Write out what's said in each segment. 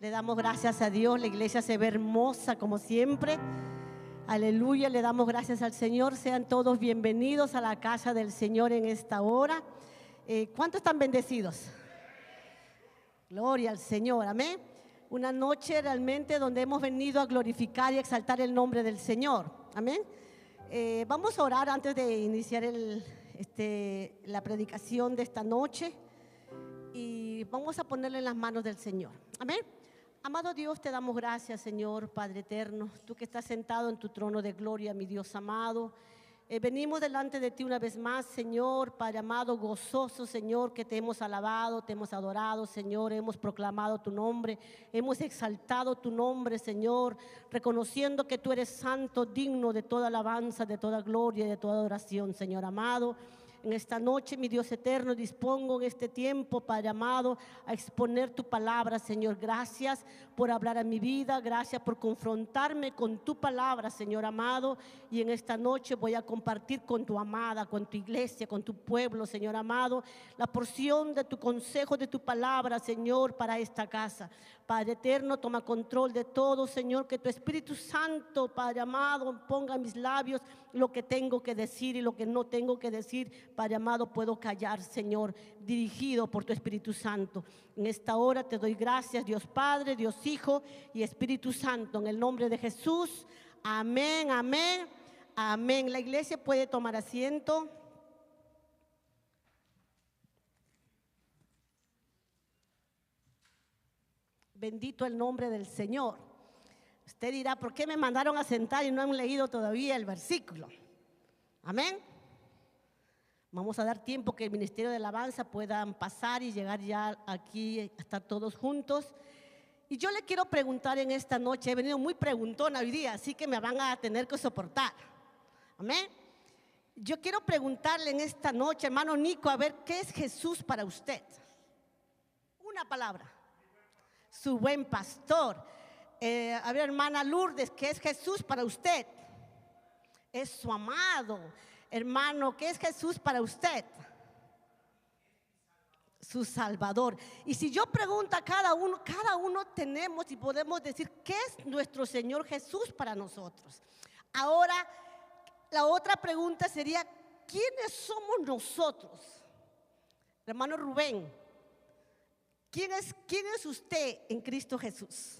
Le damos gracias a Dios. La iglesia se ve hermosa como siempre. Aleluya, le damos gracias al Señor. Sean todos bienvenidos a la casa del Señor en esta hora. ¿Cuántos están bendecidos? Gloria al Señor, amén. Una noche realmente donde hemos venido a glorificar y exaltar el nombre del Señor, amén. Vamos a orar antes de iniciar la predicación de esta noche y vamos a ponerle en las manos del Señor, amén. Amado Dios, te damos gracias, Señor, Padre eterno, tú que estás sentado en tu trono de gloria, mi Dios amado. Venimos delante de ti una vez más, Señor, Padre amado, gozoso, Señor, que te hemos alabado, te hemos adorado, Señor, hemos proclamado tu nombre, hemos exaltado tu nombre, Señor, reconociendo que tú eres santo, digno de toda alabanza, de toda gloria y de toda adoración, Señor amado. En esta noche, mi Dios eterno, dispongo en este tiempo, Padre amado, a exponer tu palabra, Señor. Gracias por hablar a mi vida, gracias por confrontarme con tu palabra, Señor amado. Y en esta noche voy a compartir con tu amada, con tu iglesia, con tu pueblo, Señor amado, la porción de tu consejo, de tu palabra, Señor, para esta casa. Padre eterno, toma control de todo, Señor, que tu Espíritu Santo, Padre amado, ponga en mis labios lo que tengo que decir y lo que no tengo que decir. Padre amado, puedo callar, Señor, dirigido por tu Espíritu Santo. En esta hora te doy gracias, Dios Padre, Dios Hijo y Espíritu Santo, en el nombre de Jesús. Amén, amén, amén. La iglesia puede tomar asiento. Bendito el nombre del Señor. Usted dirá, ¿por qué me mandaron a sentar y no han leído todavía el versículo? Amén. Vamos a dar tiempo que el Ministerio de Alabanza puedan pasar y llegar ya aquí a estar todos juntos. Y yo le quiero preguntar en esta noche, he venido muy preguntona hoy día, así que me van a tener que soportar. Amén. Yo quiero preguntarle en esta noche, hermano Nico, a ver, ¿qué es Jesús para usted? Una palabra. Su buen pastor. A ver, hermana Lourdes, ¿qué es Jesús para usted? Es su amado. Hermano, ¿qué es Jesús para usted? Su Salvador. Y si yo pregunto a cada uno tenemos y podemos decir ¿qué es nuestro Señor Jesús para nosotros? Ahora, la otra pregunta sería ¿quiénes somos nosotros? Hermano Rubén, ¿quién es usted en Cristo Jesús?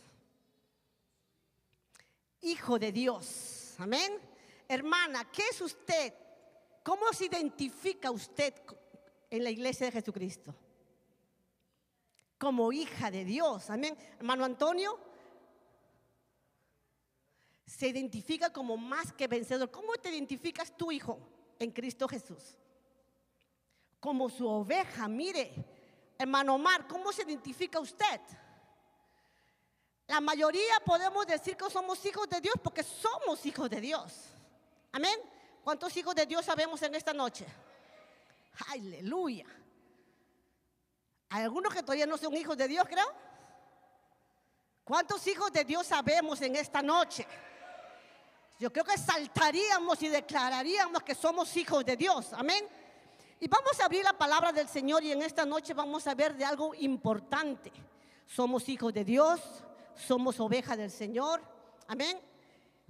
Hijo de Dios, amén. Hermana, ¿qué es usted? ¿Cómo se identifica usted en la iglesia de Jesucristo? Como hija de Dios, amén. Hermano Antonio, se identifica como más que vencedor. ¿Cómo te identificas tú, hijo, en Cristo Jesús? Como su oveja, mire. Hermano Omar, ¿cómo se identifica usted? La mayoría podemos decir que somos hijos de Dios porque somos hijos de Dios. Amén. ¿Cuántos hijos de Dios sabemos en esta noche? Aleluya. Hay algunos que todavía no son hijos de Dios, creo. ¿Cuántos hijos de Dios sabemos en esta noche? Yo creo que saltaríamos y declararíamos que somos hijos de Dios. Amén. Y vamos a abrir la palabra del Señor y en esta noche vamos a ver de algo importante. Somos hijos de Dios, somos ovejas del Señor. Amén.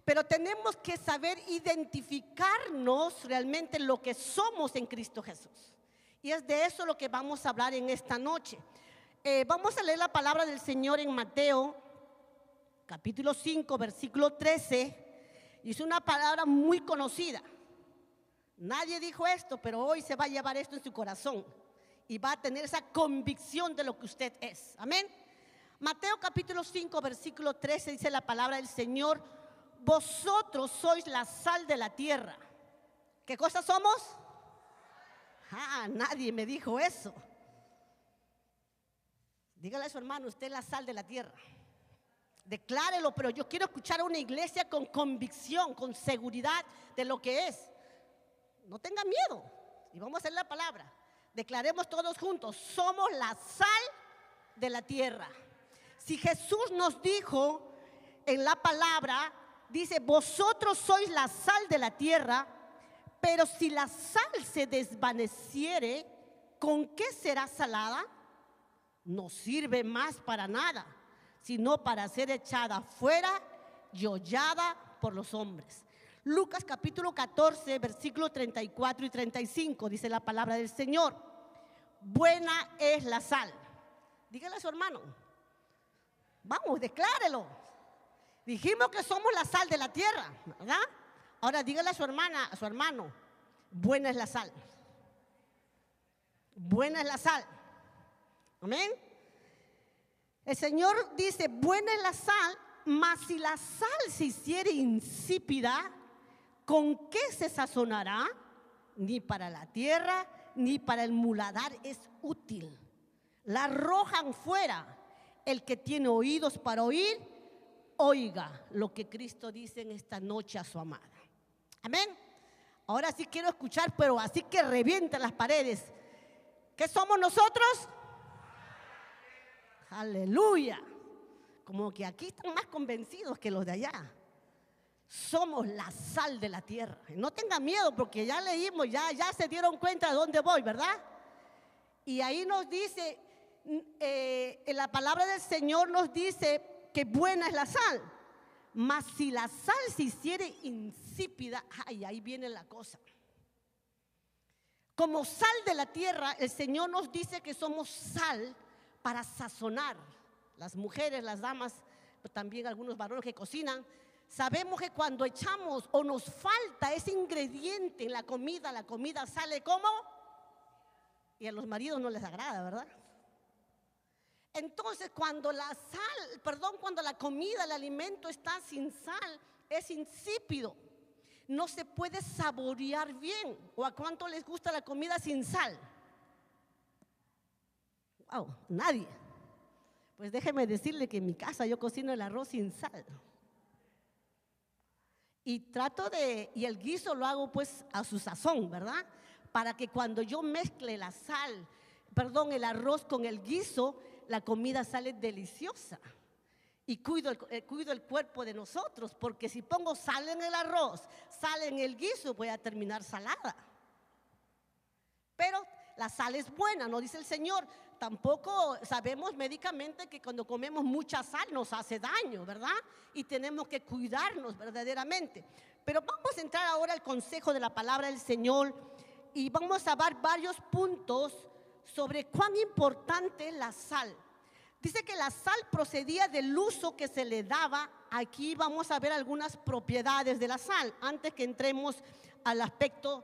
Pero tenemos que saber identificarnos realmente lo que somos en Cristo Jesús. Y es de eso lo que vamos a hablar en esta noche. Vamos a leer la palabra del Señor en Mateo, capítulo 5, versículo 13. Y es una palabra muy conocida. Nadie dijo esto, pero hoy se va a llevar esto en su corazón. Y va a tener esa convicción de lo que usted es. Amén. Mateo capítulo 5, versículo 13 dice la palabra del Señor: vosotros sois la sal de la tierra. ¿Qué cosa somos? Nadie me dijo eso. Dígale a su hermano, usted es la sal de la tierra. Declárelo, pero yo quiero escuchar a una iglesia con convicción, con seguridad de lo que es. No tenga miedo. Y vamos a hacer la palabra. Declaremos todos juntos, somos la sal de la tierra. Si Jesús nos dijo en la palabra, dice, vosotros sois la sal de la tierra, pero si la sal se desvaneciere, ¿con qué será salada? No sirve más para nada, sino para ser echada fuera y hollada por los hombres. Lucas capítulo 14, versículos 34 y 35, dice la palabra del Señor. Buena es la sal. Dígale a su hermano. Vamos, declárelo. Dijimos que somos la sal de la tierra, ¿verdad? Ahora dígale a su hermana, a su hermano, buena es la sal. Buena es la sal. Amén. El Señor dice, buena es la sal, mas si la sal se hiciere insípida, ¿con qué se sazonará? Ni para la tierra, ni para el muladar es útil. La arrojan fuera. El que tiene oídos para oír, oiga lo que Cristo dice en esta noche a su amada. Amén. Ahora sí quiero escuchar, pero así que revienten las paredes. ¿Qué somos nosotros? Aleluya. Como que aquí están más convencidos que los de allá. Somos la sal de la tierra. No tengan miedo porque ya leímos, ya se dieron cuenta de dónde voy, ¿verdad? Y ahí nos dice, en la palabra del Señor nos dice que buena es la sal. Mas si la sal se hiciere insípida, ay, ahí viene la cosa. Como sal de la tierra, el Señor nos dice que somos sal para sazonar. Las mujeres, las damas, pero también algunos varones que cocinan, sabemos que cuando echamos o nos falta ese ingrediente en la comida sale como, y a los maridos no les agrada, ¿verdad? Entonces cuando cuando la comida, el alimento está sin sal, es insípido, no se puede saborear bien. ¿O a cuánto les gusta la comida sin sal? Wow, nadie. Pues déjeme decirle que en mi casa yo cocino el arroz sin sal. Y y el guiso lo hago pues a su sazón, ¿verdad? Para que cuando yo mezcle el arroz con el guiso, la comida sale deliciosa. Y cuido el cuerpo de nosotros, porque si pongo sal en el arroz, sal en el guiso, voy a terminar salada. Pero la sal es buena, no dice el Señor. Tampoco sabemos médicamente que cuando comemos mucha sal nos hace daño, ¿verdad? Y tenemos que cuidarnos verdaderamente. Pero vamos a entrar ahora al consejo de la palabra del Señor y vamos a ver varios puntos sobre cuán importante es la sal. Dice que la sal procedía del uso que se le daba. Aquí vamos a ver algunas propiedades de la sal antes que entremos al aspecto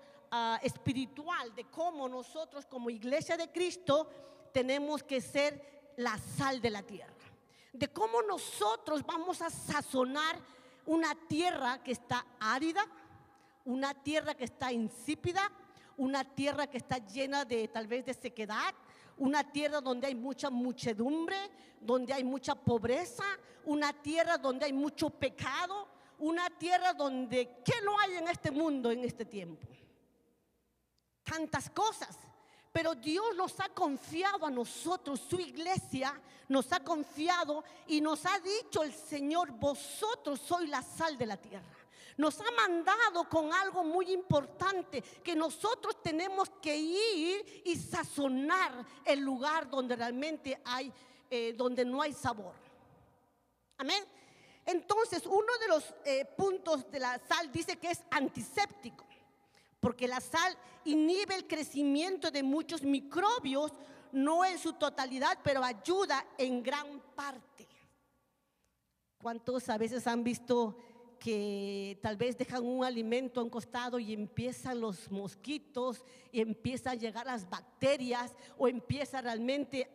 espiritual de cómo nosotros como iglesia de Cristo tenemos que ser la sal de la tierra, de cómo nosotros vamos a sazonar una tierra que está árida, una tierra que está insípida, una tierra que está llena de tal vez de sequedad, una tierra donde hay mucha muchedumbre, donde hay mucha pobreza, una tierra donde hay mucho pecado, una tierra donde ¿qué no hay en este mundo en este tiempo? Tantas cosas. Pero Dios nos ha confiado a nosotros, su iglesia nos ha confiado y nos ha dicho el Señor, vosotros sois la sal de la tierra. Nos ha mandado con algo muy importante, que nosotros tenemos que ir y sazonar el lugar donde realmente donde no hay sabor. Amén. Entonces, uno de los puntos de la sal dice que es antiséptico, porque la sal inhibe el crecimiento de muchos microbios, no en su totalidad, pero ayuda en gran parte. ¿Cuántos a veces han visto que tal vez dejan un alimento a un costado y empiezan los mosquitos y empiezan a llegar las bacterias o empieza realmente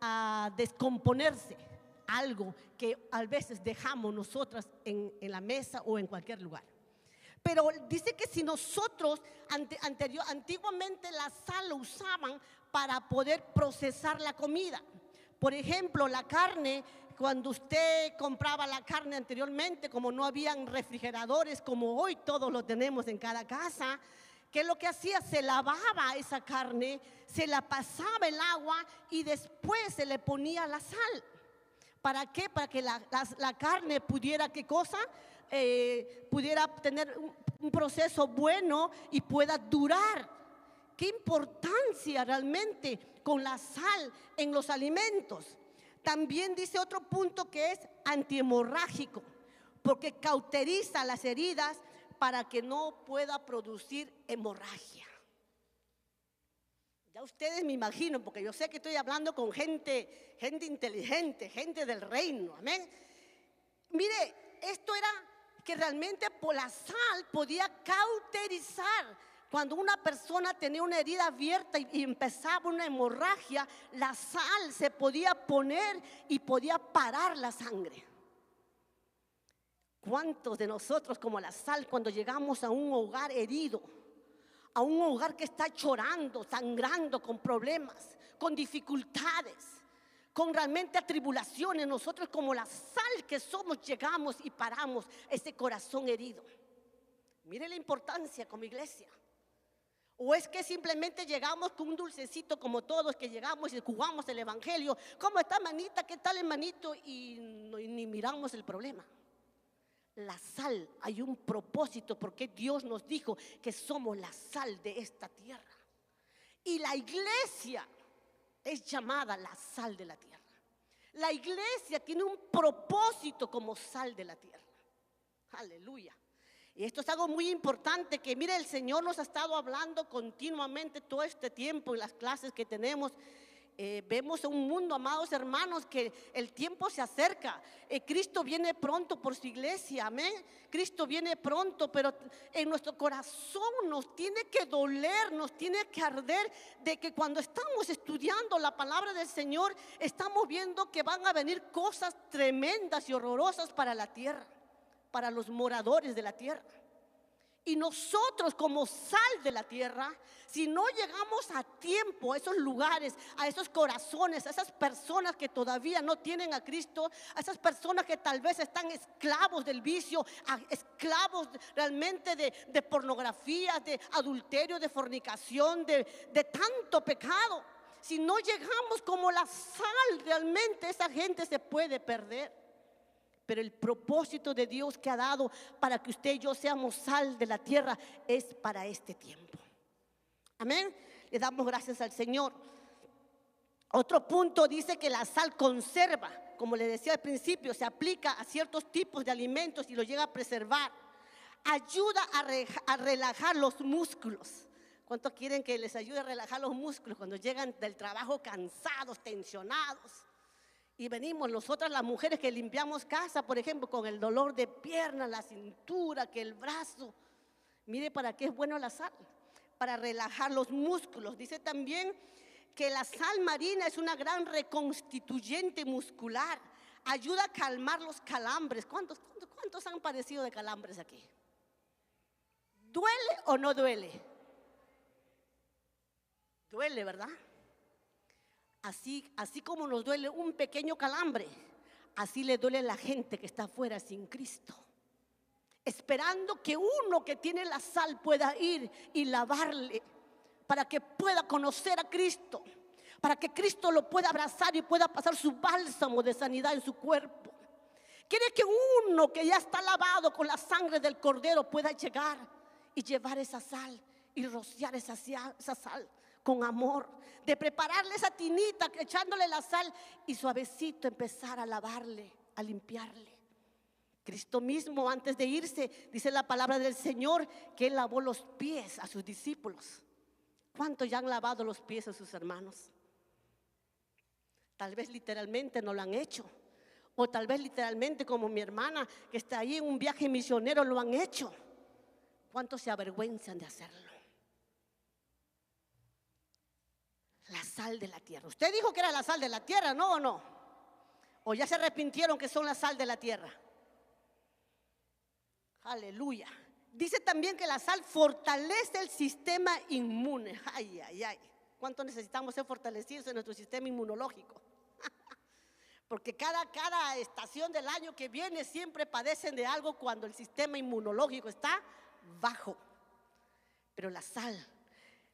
a descomponerse algo que a veces dejamos nosotras en la mesa o en cualquier lugar? Pero dice que si nosotros, antiguamente la sal lo usaban para poder procesar la comida. Por ejemplo, la carne, cuando usted compraba la carne anteriormente, como no habían refrigeradores como hoy todos lo tenemos en cada casa, ¿qué es lo que hacía? Se lavaba esa carne, se la pasaba el agua y después se le ponía la sal. ¿Para qué? Para que la carne pudiera, ¿qué cosa? Pudiera tener un proceso bueno y pueda durar. Qué importancia realmente con la sal en los alimentos. También dice otro punto que es antihemorrágico, porque cauteriza las heridas para que no pueda producir hemorragia. Ya ustedes me imagino, porque yo sé que estoy hablando con gente inteligente, gente del reino, amén. Mire, esto era que realmente por la sal podía cauterizar. Cuando una persona tenía una herida abierta y empezaba una hemorragia, la sal se podía poner y podía parar la sangre. ¿Cuántos de nosotros, como la sal, cuando llegamos a un hogar herido, a un hogar que está llorando, sangrando, con problemas, con dificultades, con realmente atribulaciones, nosotros como la sal que somos llegamos y paramos ese corazón herido? Mire la importancia como iglesia. ¿O es que simplemente llegamos con un dulcecito como todos, que llegamos y jugamos el evangelio? ¿Cómo está, manita? ¿Qué tal, hermanito? Y ni miramos el problema. La sal, hay un propósito, porque Dios nos dijo que somos la sal de esta tierra. Y la iglesia es llamada la sal de la tierra. La iglesia tiene un propósito como sal de la tierra. Aleluya. Y esto es algo muy importante, que mire, el Señor nos ha estado hablando continuamente todo este tiempo en las clases que tenemos. Vemos un mundo, amados hermanos, que el tiempo se acerca. Cristo viene pronto por su iglesia, amén. Cristo viene pronto, pero en nuestro corazón nos tiene que doler, nos tiene que arder de que cuando estamos estudiando la palabra del Señor, estamos viendo que van a venir cosas tremendas y horrorosas para la tierra, para los moradores de la tierra. Y nosotros, como sal de la tierra, si no llegamos a tiempo a esos lugares, a esos corazones, a esas personas que todavía no tienen a Cristo, a esas personas que tal vez están esclavos del vicio, esclavos realmente de pornografía, de adulterio, de fornicación, de tanto pecado, si no llegamos como la sal, realmente esa gente se puede perder. Pero el propósito de Dios que ha dado para que usted y yo seamos sal de la tierra es para este tiempo. Amén. Le damos gracias al Señor. Otro punto dice que la sal conserva. Como le decía al principio, se aplica a ciertos tipos de alimentos y los llega a preservar. Ayuda a relajar los músculos. ¿Cuántos quieren que les ayude a relajar los músculos cuando llegan del trabajo cansados, tensionados? Y venimos nosotras las mujeres que limpiamos casa, por ejemplo, con el dolor de pierna, la cintura, que el brazo. Mire para qué es bueno la sal, para relajar los músculos. Dice también que la sal marina es una gran reconstituyente muscular. Ayuda a calmar los calambres. ¿Cuántos han padecido de calambres aquí? ¿Duele o no duele? Duele, ¿verdad? Así como nos duele un pequeño calambre, así le duele a la gente que está afuera sin Cristo, esperando que uno que tiene la sal pueda ir y lavarle, para que pueda conocer a Cristo, para que Cristo lo pueda abrazar y pueda pasar su bálsamo de sanidad en su cuerpo. Quiere que uno que ya está lavado con la sangre del Cordero pueda llegar y llevar esa sal y rociar esa sal con amor, de prepararle esa tinita, echándole la sal y suavecito empezar a lavarle, a limpiarle. Cristo mismo, antes de irse, dice la palabra del Señor que Él lavó los pies a sus discípulos. ¿Cuántos ya han lavado los pies a sus hermanos? Tal vez literalmente no lo han hecho, o tal vez literalmente como mi hermana que está ahí en un viaje misionero lo han hecho. ¿Cuántos se avergüenzan de hacerlo? La sal de la tierra. Usted dijo que era la sal de la tierra, ¿no o no? ¿O ya se arrepintieron que son la sal de la tierra? Aleluya. Dice también que la sal fortalece el sistema inmune. Ay, ay, ay. ¿Cuánto necesitamos ser fortalecidos en nuestro sistema inmunológico? Porque cada estación del año que viene siempre padecen de algo cuando el sistema inmunológico está bajo. Pero la sal,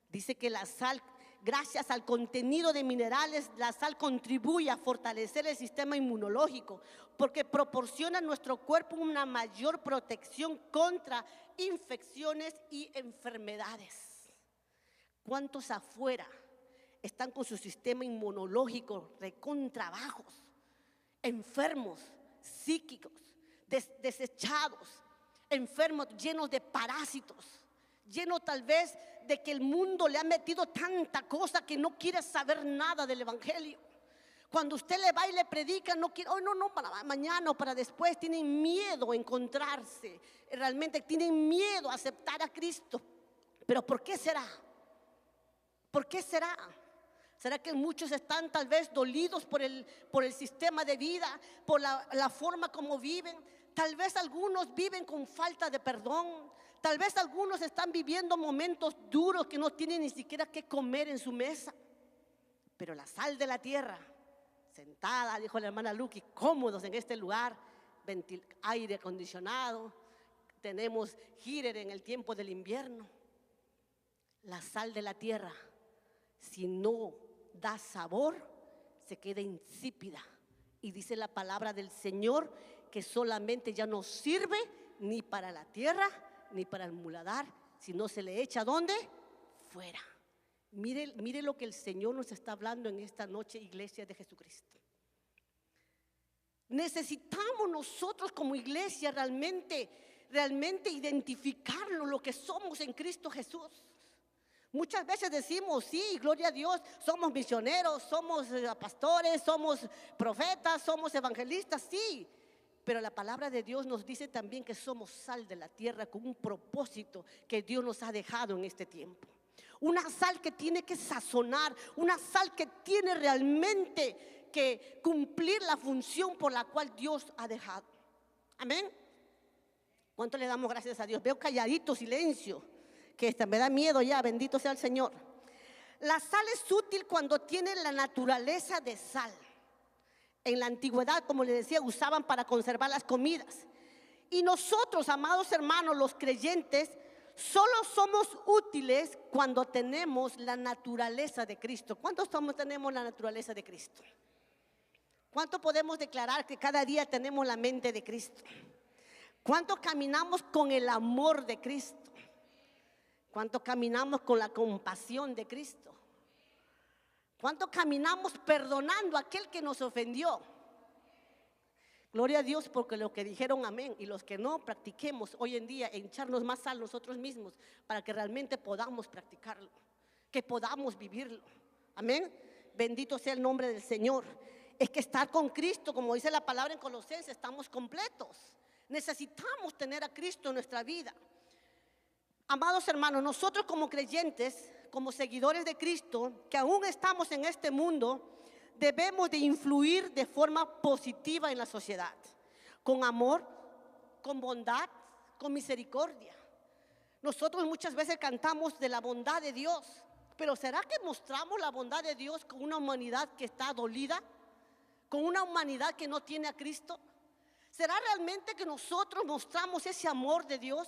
dice que la sal, gracias al contenido de minerales, la sal contribuye a fortalecer el sistema inmunológico, porque proporciona a nuestro cuerpo una mayor protección contra infecciones y enfermedades. ¿Cuántos afuera están con su sistema inmunológico recontra bajos? enfermos, psíquicos, desechados, enfermos, llenos de parásitos, llenos tal vez de que el mundo le ha metido tanta cosa que no quiere saber nada del evangelio. Cuando usted le va y le predica, no quiere, oh no, para mañana o para después, tienen miedo a encontrarse, realmente tienen miedo a aceptar a Cristo. Pero ¿por qué será? ¿Por qué será? ¿Será que muchos están tal vez dolidos por el sistema de vida, por la forma como viven? Tal vez algunos viven con falta de perdón. Tal vez algunos están viviendo momentos duros que no tienen ni siquiera qué comer en su mesa. Pero la sal de la tierra, sentada, dijo la hermana Lucky, cómodos en este lugar, aire acondicionado, tenemos heater en el tiempo del invierno. La sal de la tierra, si no da sabor, se queda insípida. Y dice la palabra del Señor que solamente ya no sirve ni para la tierra ni para el muladar, sino se le echa ¿dónde? Fuera. Mire lo que el Señor nos está hablando en esta noche, iglesia de Jesucristo. Necesitamos nosotros como iglesia realmente identificarnos lo que somos en Cristo Jesús. Muchas veces decimos, sí, gloria a Dios, somos misioneros, somos pastores, somos profetas, somos evangelistas, sí. Pero la palabra de Dios nos dice también que somos sal de la tierra con un propósito que Dios nos ha dejado en este tiempo. Una sal que tiene que sazonar, una sal que tiene realmente que cumplir la función por la cual Dios ha dejado. Amén. ¿Cuánto le damos gracias a Dios? Veo calladito silencio, que me da miedo ya, bendito sea el Señor. La sal es útil cuando tiene la naturaleza de sal. En la antigüedad, como les decía, usaban para conservar las comidas. Y nosotros, amados hermanos, los creyentes, solo somos útiles cuando tenemos la naturaleza de Cristo. ¿Cuántos tenemos la naturaleza de Cristo? ¿Cuánto podemos declarar que cada día tenemos la mente de Cristo? ¿Cuánto caminamos con el amor de Cristo? ¿Cuánto caminamos con la compasión de Cristo? ¿Cuánto caminamos perdonando a aquel que nos ofendió? Gloria a Dios, porque los que dijeron amén y los que no, practiquemos hoy en día en echarnos más sal nosotros mismos para que realmente podamos practicarlo, que podamos vivirlo. Amén. Bendito sea el nombre del Señor. Es que estar con Cristo, como dice la palabra en Colosenses, estamos completos. Necesitamos tener a Cristo en nuestra vida. Amados hermanos, nosotros como creyentes, como seguidores de Cristo, que aún estamos en este mundo, debemos de influir de forma positiva en la sociedad, con amor, con bondad, con misericordia. Nosotros muchas veces cantamos de la bondad de Dios, pero ¿será que mostramos la bondad de Dios con una humanidad que está dolida? ¿Con una humanidad que no tiene a Cristo? ¿Será realmente que nosotros mostramos ese amor de Dios?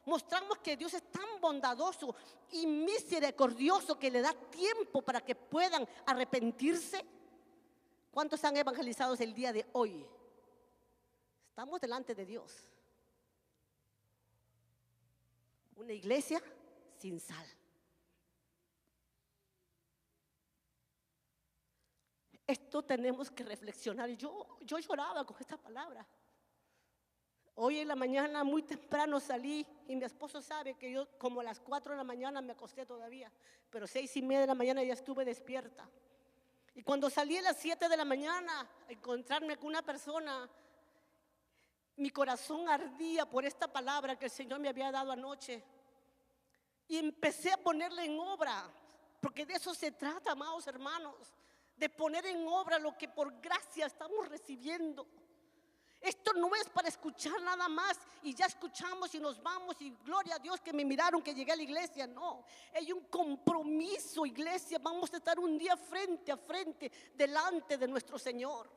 Mostramos que Dios es tan bondadoso y misericordioso que le da tiempo para que puedan arrepentirse. ¿Cuántos han evangelizados el día de hoy? Estamos delante de Dios. Una iglesia sin sal. Esto tenemos que reflexionar. Yo lloraba con esta palabra. Hoy en la mañana muy temprano salí y mi esposo sabe que yo como a las 4 de la mañana me acosté todavía, pero 6:30 de la mañana ya estuve despierta. Y cuando salí a las 7 de la mañana a encontrarme con una persona, mi corazón ardía por esta palabra que el Señor me había dado anoche. Y empecé a ponerla en obra, porque de eso se trata, amados hermanos, de poner en obra lo que por gracia estamos recibiendo. Esto no es para escuchar nada más y ya escuchamos y nos vamos y gloria a Dios que me miraron que llegué a la iglesia. No, hay un compromiso, iglesia. Vamos a estar un día frente a frente delante de nuestro Señor.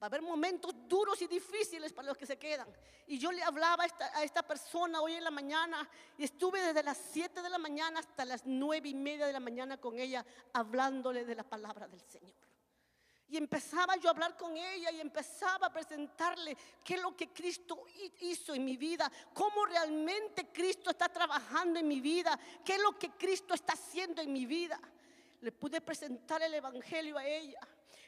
Va a haber momentos duros y difíciles para los que se quedan. Y yo le hablaba a esta persona hoy en la mañana y estuve desde las 7 de la mañana hasta las 9:30 de la mañana con ella hablándole de la palabra del Señor. Y empezaba yo a hablar con ella y empezaba a presentarle qué es lo que Cristo hizo en mi vida, cómo realmente Cristo está trabajando en mi vida, qué es lo que Cristo está haciendo en mi vida. Le pude presentar el evangelio a ella.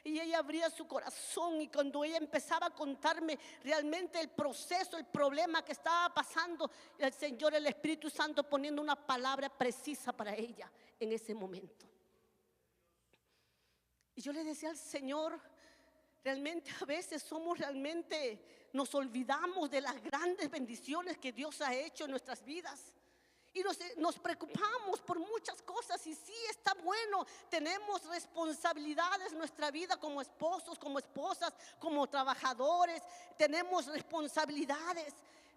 Y ella abría su corazón, y cuando ella empezaba a contarme realmente el proceso, el problema que estaba pasando, el Señor, el Espíritu Santo poniendo una palabra precisa para ella en ese momento. Y yo le decía al Señor, realmente a veces nos olvidamos de las grandes bendiciones que Dios ha hecho en nuestras vidas. Y nos preocupamos por muchas cosas, y sí, está bueno, tenemos responsabilidades en nuestra vida como esposos, como esposas, como trabajadores, tenemos responsabilidades,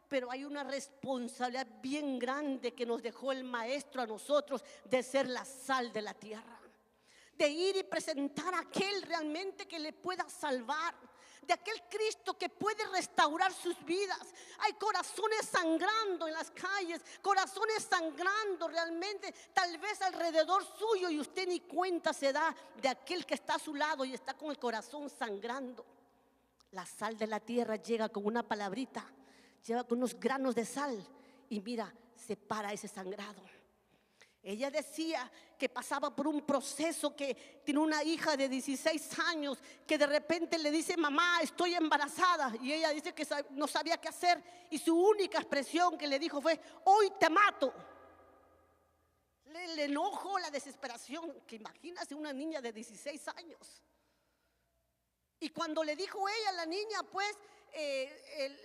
pero hay una responsabilidad bien grande que nos dejó el Maestro a nosotros, de ser la sal de la tierra, de ir y presentar a aquel realmente que le pueda salvar, de aquel Cristo que puede restaurar sus vidas. Hay corazones sangrando en las calles, corazones sangrando realmente, tal vez alrededor suyo, y usted ni cuenta se da de aquel que está a su lado y está con el corazón sangrando. La sal de la tierra llega con una palabrita, llega con unos granos de sal, y mira, separa ese sangrado. Ella decía que pasaba por un proceso, que tiene una hija de 16 años que de repente le dice: mamá, estoy embarazada. Y ella dice que no sabía qué hacer, y su única expresión que le dijo fue: hoy te mato. El enojo, la desesperación, que imagínase una niña de 16 años. Y cuando le dijo ella a la niña, pues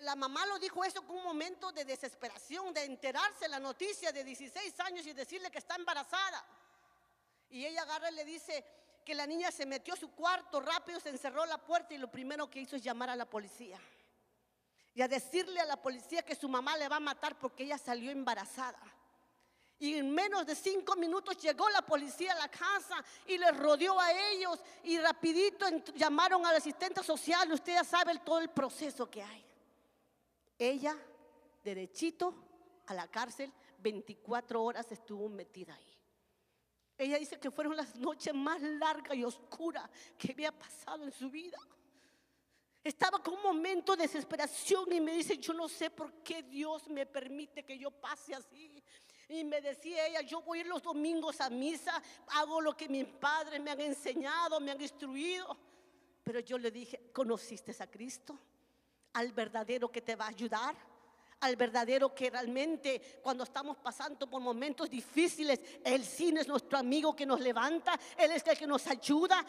la mamá lo dijo eso con un momento de desesperación, de enterarse la noticia de 16 años y decirle que está embarazada. Y ella agarra y le dice que la niña se metió a su cuarto rápido, se encerró la puerta, y lo primero que hizo es llamar a la policía y a decirle a la policía que su mamá le va a matar porque ella salió embarazada. Y en menos de 5 minutos llegó la policía a la casa y les rodeó a ellos, y rapidito llamaron al asistente social. Usted ya sabe todo el proceso que hay. Ella derechito a la cárcel, 24 horas estuvo metida ahí. Ella dice que fueron las noches más largas y oscuras que había pasado en su vida. Estaba con un momento de desesperación y me dice: yo no sé por qué Dios me permite que yo pase así. Y me decía ella: yo voy los domingos a misa, hago lo que mis padres me han enseñado, me han instruido. Pero yo le dije: ¿conociste a Cristo? Al verdadero que te va a ayudar, al verdadero que realmente cuando estamos pasando por momentos difíciles, Él sí es nuestro amigo que nos levanta, Él es el que nos ayuda.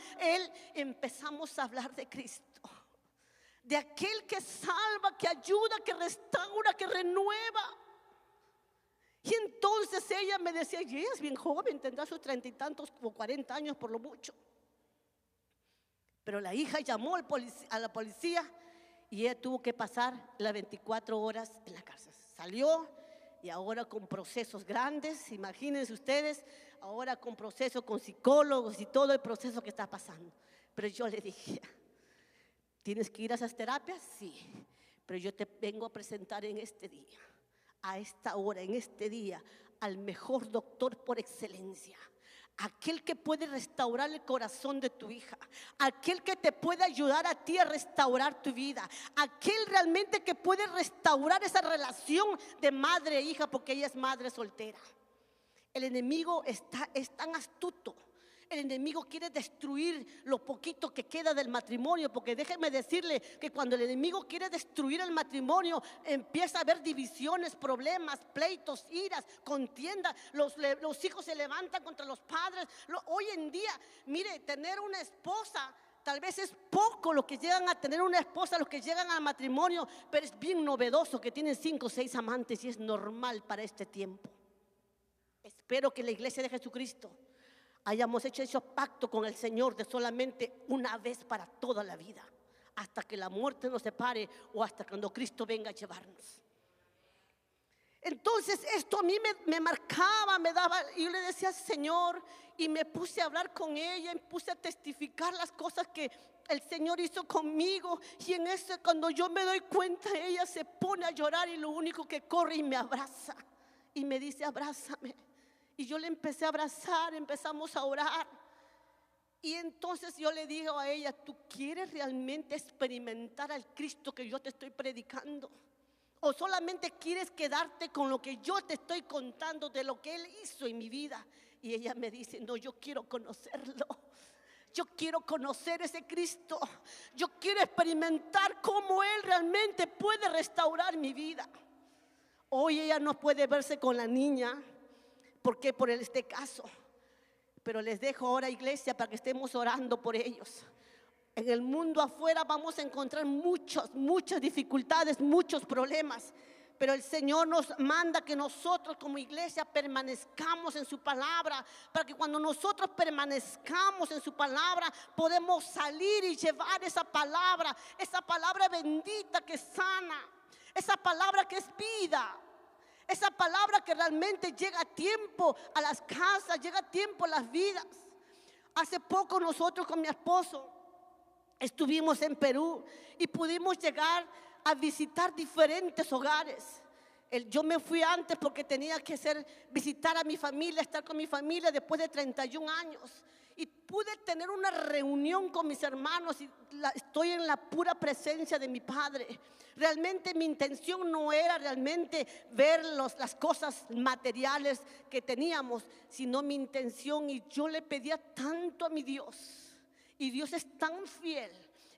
Empezamos a hablar de Cristo, de aquel que salva, que ayuda, que restaura, que renueva. Y entonces ella me decía, y ella es bien joven, tendrá sus 30 y tantos o 40 años por lo mucho. Pero la hija llamó a la policía, y ella tuvo que pasar las 24 horas en la cárcel. Salió, y ahora con procesos grandes, imagínense ustedes, ahora con procesos con psicólogos y todo el proceso que está pasando. Pero yo le dije: ¿tienes que ir a esas terapias? Sí, pero yo te vengo a presentar en este día, a esta hora, en este día, al mejor doctor por excelencia, aquel que puede restaurar el corazón de tu hija, aquel que te puede ayudar a ti a restaurar tu vida, aquel realmente que puede restaurar esa relación de madre e hija, porque ella es madre soltera. El enemigo es tan astuto. El enemigo quiere destruir lo poquito que queda del matrimonio, porque déjeme decirle que cuando el enemigo quiere destruir el matrimonio, empieza a haber divisiones, problemas, pleitos, iras, contiendas. Los hijos se levantan contra los padres. Hoy en día, mire, tener una esposa tal vez es poco lo que llegan a tener una esposa, los que llegan al matrimonio, pero es bien novedoso que tienen 5 o 6 amantes, y es normal para este tiempo. Espero que la iglesia de Jesucristo hayamos hecho ese pacto con el Señor de solamente una vez para toda la vida, hasta que la muerte nos separe o hasta cuando Cristo venga a llevarnos. Entonces esto a mí me marcaba, me daba, y yo le decía: Señor, y me puse a hablar con ella, y me puse a testificar las cosas que el Señor hizo conmigo. Y en eso, cuando yo me doy cuenta, ella se pone a llorar, y lo único que corre y me abraza y me dice: abrázame. Y yo le empecé a abrazar, empezamos a orar. Y entonces yo le digo a ella: ¿tú quieres realmente experimentar al Cristo que yo te estoy predicando? ¿O solamente quieres quedarte con lo que yo te estoy contando de lo que Él hizo en mi vida? Y ella me dice: no, yo quiero conocerlo. Yo quiero conocer ese Cristo. Yo quiero experimentar cómo Él realmente puede restaurar mi vida. Hoy ella no puede verse con la niña. ¿Por qué? Por este caso. Pero les dejo ahora, iglesia, para que estemos orando por ellos. En el mundo afuera vamos a encontrar muchas dificultades, muchos problemas. Pero el Señor nos manda que nosotros como iglesia permanezcamos en su palabra, para que cuando nosotros permanezcamos en su palabra podemos salir y llevar esa palabra bendita que sana, esa palabra que es vida, esa palabra que realmente llega a tiempo a las casas, llega a tiempo a las vidas. Hace poco nosotros con mi esposo estuvimos en Perú y pudimos llegar a visitar diferentes hogares. Yo me fui antes porque tenía que visitar a mi familia, estar con mi familia después de 31 años. Y pude tener una reunión con mis hermanos y estoy en la pura presencia de mi Padre. Realmente mi intención no era realmente ver las cosas materiales que teníamos, sino mi intención, y yo le pedía tanto a mi Dios, y Dios es tan fiel.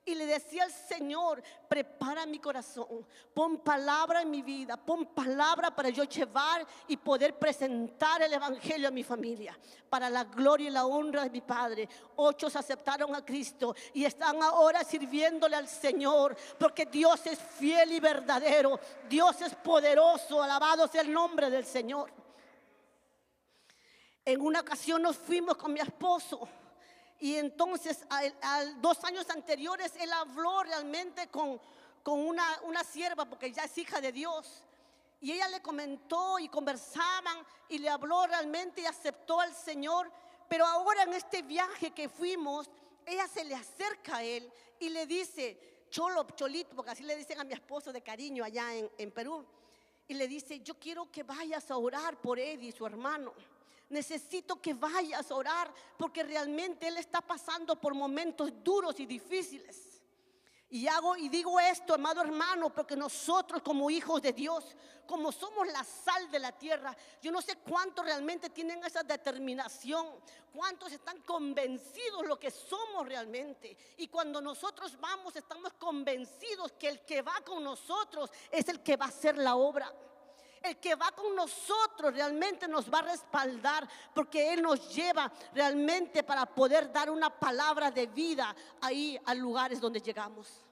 Y le decía al Señor: prepara mi corazón, pon palabra en mi vida, pon palabra para yo llevar y poder presentar el evangelio a mi familia, para la gloria y la honra de mi Padre. 8 aceptaron a Cristo y están ahora sirviéndole al Señor, porque Dios es fiel y verdadero, Dios es poderoso, alabado sea el nombre del Señor. En una ocasión nos fuimos con mi esposo. Y entonces, 2 años anteriores, él habló realmente con una sierva, porque ella es hija de Dios. Y ella le comentó y conversaban y le habló realmente y aceptó al Señor. Pero ahora en este viaje que fuimos, ella se le acerca a él y le dice: Cholito, porque así le dicen a mi esposo de cariño allá en Perú. Y le dice: yo quiero que vayas a orar por Eddie, su hermano. Necesito que vayas a orar, porque realmente él está pasando por momentos duros y difíciles. Y digo esto, amado hermano, porque nosotros como hijos de Dios, como somos la sal de la tierra, yo no sé cuántos realmente tienen esa determinación, cuántos están convencidos lo que somos realmente. Y cuando nosotros vamos, estamos convencidos que el que va con nosotros es el que va a hacer la obra. El que va con nosotros realmente nos va a respaldar, porque Él nos lleva realmente para poder dar una palabra de vida ahí a lugares donde llegamos.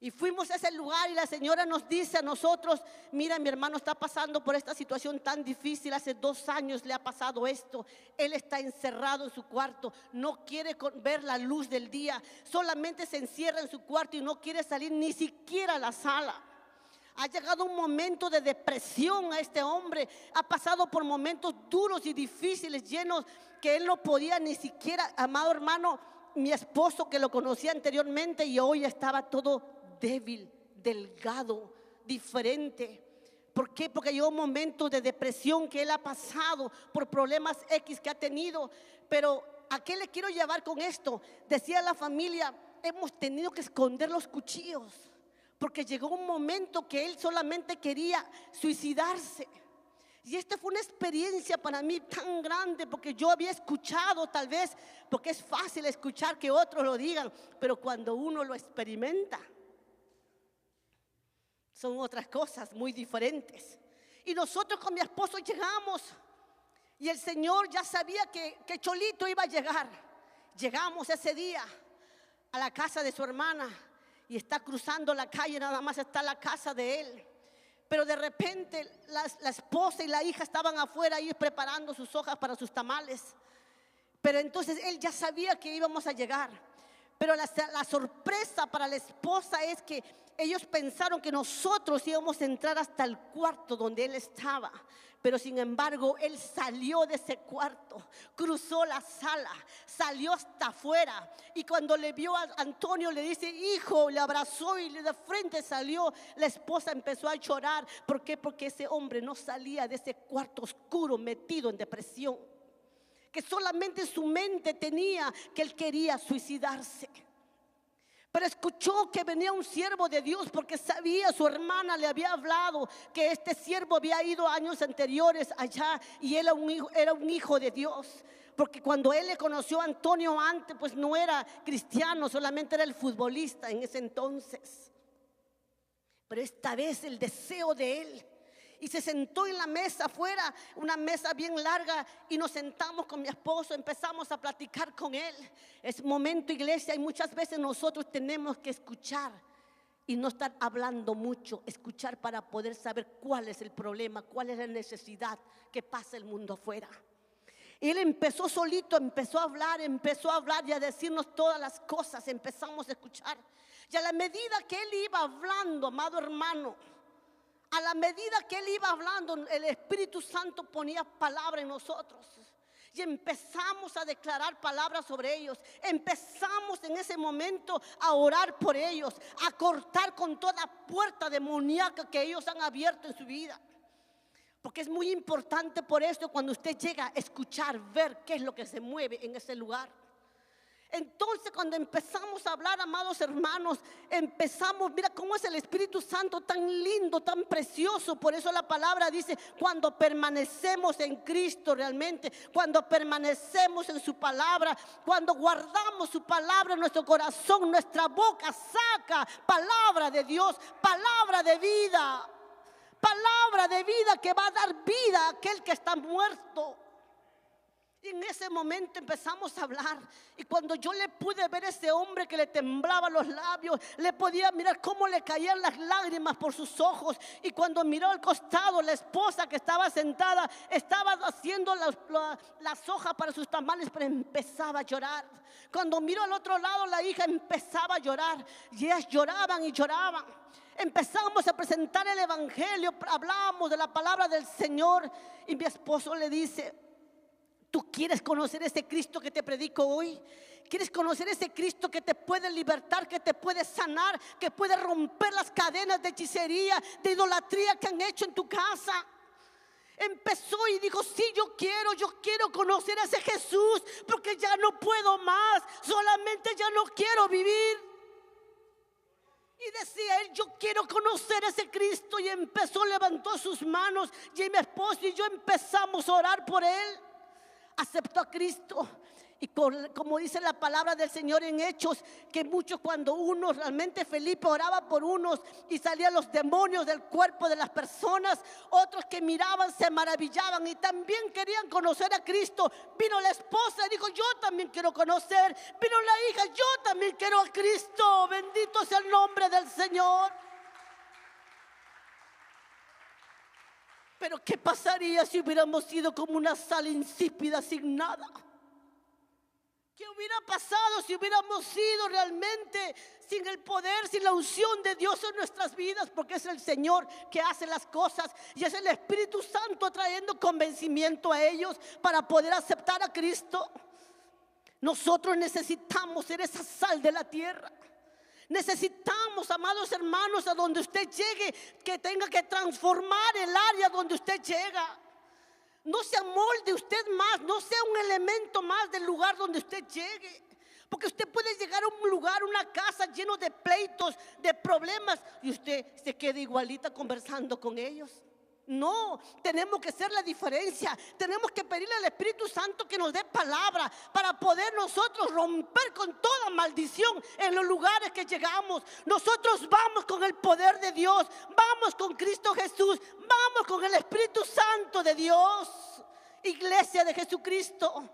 Y fuimos a ese lugar y la señora nos dice a nosotros: mira, mi hermano está pasando por esta situación tan difícil, hace 2 años le ha pasado esto, él está encerrado en su cuarto, no quiere ver la luz del día, solamente se encierra en su cuarto y no quiere salir ni siquiera a la sala. Ha llegado un momento de depresión a este hombre. Ha pasado por momentos duros y difíciles, llenos que él no podía ni siquiera, amado hermano, mi esposo que lo conocía anteriormente y hoy estaba todo débil, delgado, diferente. ¿Por qué? Porque llegó un momento de depresión que él ha pasado por problemas X que ha tenido. Pero ¿a qué le quiero llevar con esto? Decía la familia: hemos tenido que esconder los cuchillos, porque llegó un momento que él solamente quería suicidarse. Y esta fue una experiencia para mí tan grande, porque yo había escuchado, tal vez, porque es fácil escuchar que otros lo digan, pero cuando uno lo experimenta, son otras cosas muy diferentes. Y nosotros con mi esposo llegamos, y el Señor ya sabía que Cholito iba a llegar. Llegamos ese día a la casa de su hermana, y está cruzando la calle, nada más está la casa de él. Pero de repente la esposa y la hija estaban afuera ahí preparando sus hojas para sus tamales. Pero entonces él ya sabía que íbamos a llegar. Pero la sorpresa para la esposa es que ellos pensaron que nosotros íbamos a entrar hasta el cuarto donde él estaba. Pero sin embargo, él salió de ese cuarto, cruzó la sala, salió hasta afuera. Y cuando le vio a Antonio, le dice: hijo, le abrazó y de frente salió. La esposa empezó a llorar. ¿Por qué? Porque ese hombre no salía de ese cuarto oscuro, metido en depresión, que solamente su mente tenía que él quería suicidarse. Pero escuchó que venía un siervo de Dios, porque sabía, su hermana le había hablado que este siervo había ido años anteriores allá y él era un hijo de Dios. Porque cuando él le conoció a Antonio antes, pues no era cristiano, solamente era el futbolista en ese entonces. Pero esta vez el deseo de él, y se sentó en la mesa afuera, una mesa bien larga, y nos sentamos con mi esposo, empezamos a platicar con él. Es momento, iglesia, y muchas veces nosotros tenemos que escuchar y no estar hablando mucho, escuchar para poder saber cuál es el problema, cuál es la necesidad que pasa el mundo afuera. Él empezó solito, empezó a hablar y a decirnos todas las cosas, empezamos a escuchar. Y a la medida que él iba hablando, amado hermano, a la medida que él iba hablando, el Espíritu Santo ponía palabra en nosotros. Y empezamos a declarar palabras sobre ellos. Empezamos en ese momento a orar por ellos, a cortar con toda puerta demoníaca que ellos han abierto en su vida. Porque es muy importante por esto cuando usted llega a escuchar, ver qué es lo que se mueve en ese lugar. Entonces cuando empezamos a hablar, amados hermanos, mira cómo es el Espíritu Santo tan lindo, tan precioso. Por eso la palabra dice, cuando permanecemos en Cristo realmente, cuando permanecemos en su palabra, cuando guardamos su palabra en nuestro corazón, nuestra boca saca palabra de Dios, palabra de vida que va a dar vida a aquel que está muerto. Y en ese momento empezamos a hablar. Y cuando yo le pude ver a ese hombre que le temblaban los labios, le podía mirar cómo le caían las lágrimas por sus ojos. Y cuando miró al costado, la esposa que estaba sentada estaba haciendo las hojas para sus tamales, pero empezaba a llorar. Cuando miró al otro lado, la hija empezaba a llorar. Y ellas lloraban y lloraban. Empezamos a presentar el evangelio, hablábamos de la palabra del Señor. Y mi esposo le dice: ¿tú quieres conocer ese Cristo que te predico hoy? ¿Quieres conocer ese Cristo que te puede libertar, que te puede sanar, que puede romper las cadenas de hechicería, de idolatría que han hecho en tu casa? Empezó y dijo: sí, yo quiero conocer a ese Jesús, porque ya no puedo más, solamente ya no quiero vivir. Y decía él: yo quiero conocer a ese Cristo. Y levantó sus manos, y mi esposo y yo empezamos a orar por él. Aceptó a Cristo. Y como dice la palabra del Señor en Hechos, que muchos, cuando uno, realmente Felipe oraba por unos y salían los demonios del cuerpo de las personas, otros que miraban se maravillaban y también querían conocer a Cristo. Vino la esposa y dijo: yo también quiero conocer. Vino la hija: yo también quiero a Cristo. Bendito sea el nombre del Señor. Pero ¿qué pasaría si hubiéramos sido como una sal insípida sin nada? ¿Qué hubiera pasado si hubiéramos sido realmente sin el poder, sin la unción de Dios en nuestras vidas? Porque es el Señor que hace las cosas y es el Espíritu Santo trayendo convencimiento a ellos para poder aceptar a Cristo. Nosotros necesitamos ser esa sal de la tierra. Necesitamos, amados hermanos, a donde usted llegue, que tenga que transformar el área donde usted llega. No se amolde usted más, no sea un elemento más del lugar donde usted llegue. Porque usted puede llegar a un lugar, una casa lleno de pleitos, de problemas, y usted se queda igualita conversando con ellos. No, tenemos que hacer la diferencia. Tenemos que pedirle al Espíritu Santo que nos dé palabra para poder nosotros romper con toda maldición en los lugares que llegamos. Nosotros vamos con el poder de Dios, vamos con Cristo Jesús, vamos con el Espíritu Santo de Dios, iglesia de Jesucristo.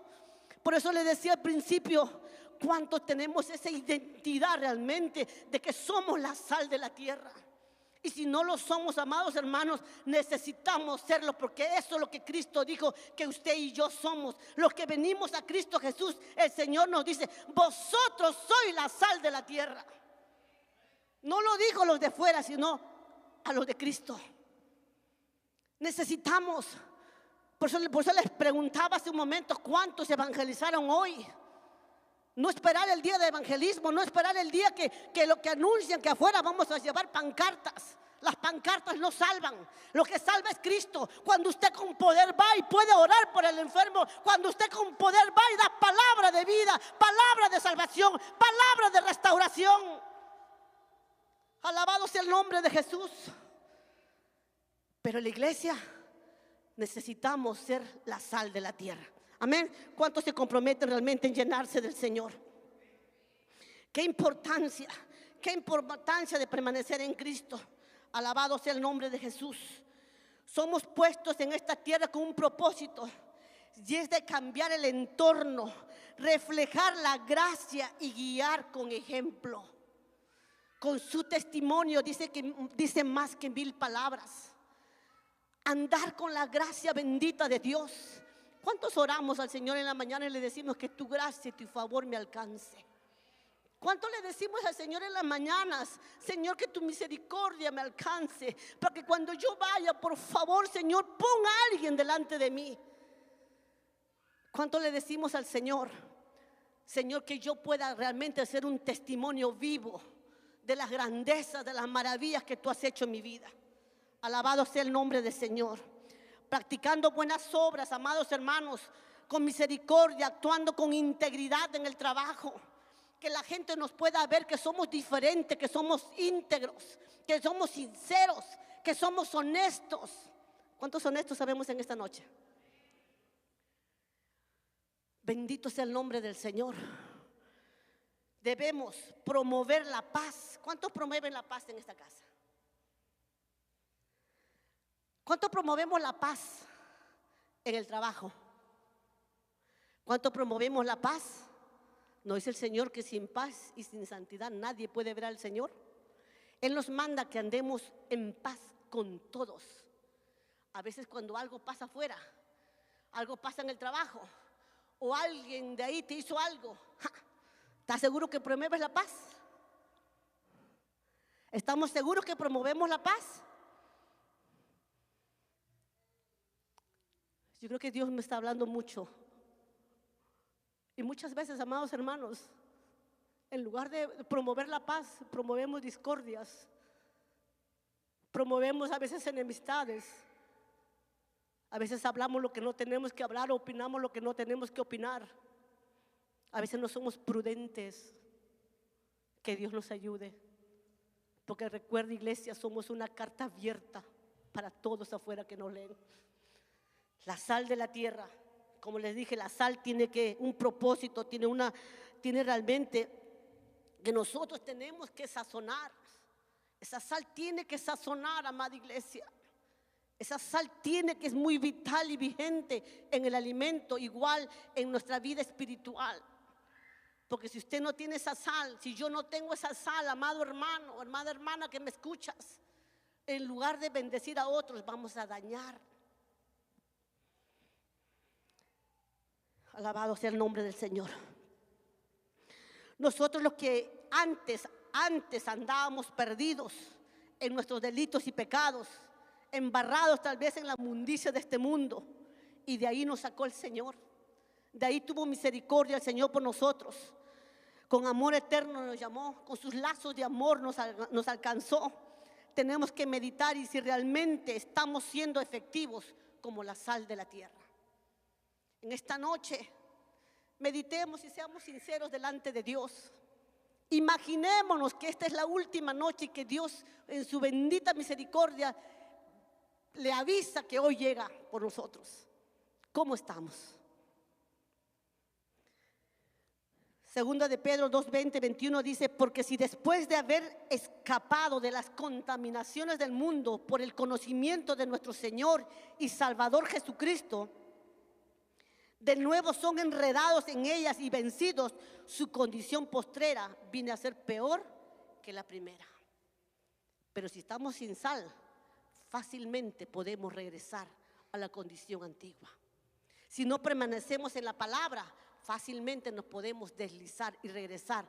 Por eso le decía al principio, ¿cuántos tenemos esa identidad realmente de que somos la sal de la tierra? Y si no lo somos, amados hermanos, necesitamos serlo, porque eso es lo que Cristo dijo que usted y yo somos. Los que venimos a Cristo Jesús, el Señor nos dice: vosotros sois la sal de la tierra. No lo dijo a los de fuera, sino a los de Cristo. Necesitamos. Por eso les preguntaba hace un momento: ¿cuántos evangelizaron hoy? No esperar el día de evangelismo, no esperar el día que lo que anuncian que afuera vamos a llevar pancartas. Las pancartas no salvan. Lo que salva es Cristo. Cuando usted con poder va y puede orar por el enfermo, cuando usted con poder va y da palabra de vida, palabra de salvación, palabra de restauración. Alabado sea el nombre de Jesús. Pero la iglesia necesitamos ser la sal de la tierra. Amén. ¿Cuántos se comprometen realmente en llenarse del Señor? Qué importancia de permanecer en Cristo. Alabado sea el nombre de Jesús. Somos puestos en esta tierra con un propósito, y es de cambiar el entorno, reflejar la gracia y guiar con ejemplo. Con su testimonio dice más que 1000 palabras. Andar con la gracia bendita de Dios. ¿Cuántos oramos al Señor en la mañana y le decimos que tu gracia y tu favor me alcance? ¿Cuánto le decimos al Señor en las mañanas? Señor, que tu misericordia me alcance, para que cuando yo vaya, por favor, Señor, ponga a alguien delante de mí. ¿Cuánto le decimos al Señor? Señor, que yo pueda realmente hacer un testimonio vivo de las grandezas, de las maravillas que tú has hecho en mi vida. Alabado sea el nombre del Señor. Practicando buenas obras, amados hermanos, con misericordia, actuando con integridad en el trabajo. Que la gente nos pueda ver que somos diferentes, que somos íntegros, que somos sinceros, que somos honestos. ¿Cuántos honestos sabemos en esta noche? Bendito sea el nombre del Señor. Debemos promover la paz. ¿Cuántos promueven la paz en esta casa? ¿Cuánto promovemos la paz en el trabajo? ¿Cuánto promovemos la paz? ¿No dice el Señor que sin paz y sin santidad nadie puede ver al Señor? Él nos manda que andemos en paz con todos. A veces cuando algo pasa afuera, algo pasa en el trabajo, o alguien de ahí te hizo algo, ¿estás seguro que promueves la paz? ¿Estamos seguros que promovemos la paz? Yo creo que Dios me está hablando mucho. Y muchas veces, amados hermanos, en lugar de promover la paz, promovemos discordias, promovemos a veces enemistades, a veces hablamos lo que no tenemos que hablar, opinamos lo que no tenemos que opinar, a veces no somos prudentes. Que Dios nos ayude, porque recuerda, iglesia, somos una carta abierta para todos afuera que nos leen. La sal de la tierra. Como les dije, la sal tiene un propósito, tiene realmente que nosotros tenemos que sazonar. Esa sal tiene que sazonar, amada iglesia. Esa sal es muy vital y vigente en el alimento, igual en nuestra vida espiritual. Porque si usted no tiene esa sal, si yo no tengo esa sal, amado hermano, amada hermana que me escuchas, en lugar de bendecir a otros, vamos a dañar. Alabado sea el nombre del Señor. Nosotros los que antes andábamos perdidos en nuestros delitos y pecados, embarrados tal vez en la mundicia de este mundo, y de ahí nos sacó el Señor. De ahí tuvo misericordia el Señor por nosotros. Con amor eterno nos llamó, con sus lazos de amor nos alcanzó. Tenemos que meditar y si realmente estamos siendo efectivos como la sal de la tierra. En esta noche, meditemos y seamos sinceros delante de Dios. Imaginémonos que esta es la última noche y que Dios en su bendita misericordia le avisa que hoy llega por nosotros. ¿Cómo estamos? Segunda de Pedro 2:20-21 dice: porque si después de haber escapado de las contaminaciones del mundo por el conocimiento de nuestro Señor y Salvador Jesucristo, de nuevo son enredados en ellas y vencidos, su condición postrera viene a ser peor que la primera. Pero si estamos sin sal, fácilmente podemos regresar a la condición antigua. Si no permanecemos en la palabra, fácilmente nos podemos deslizar y regresar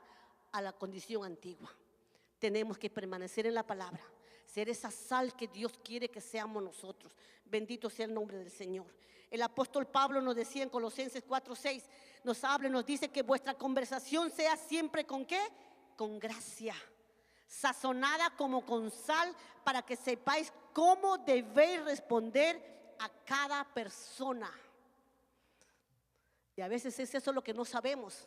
a la condición antigua. Tenemos que permanecer en la palabra, ser esa sal que Dios quiere que seamos nosotros. Bendito sea el nombre del Señor. El apóstol Pablo nos decía en Colosenses 4:6, nos habla y nos dice que vuestra conversación sea siempre ¿con qué? Con gracia, sazonada como con sal, para que sepáis cómo debéis responder a cada persona. Y a veces es eso lo que no sabemos.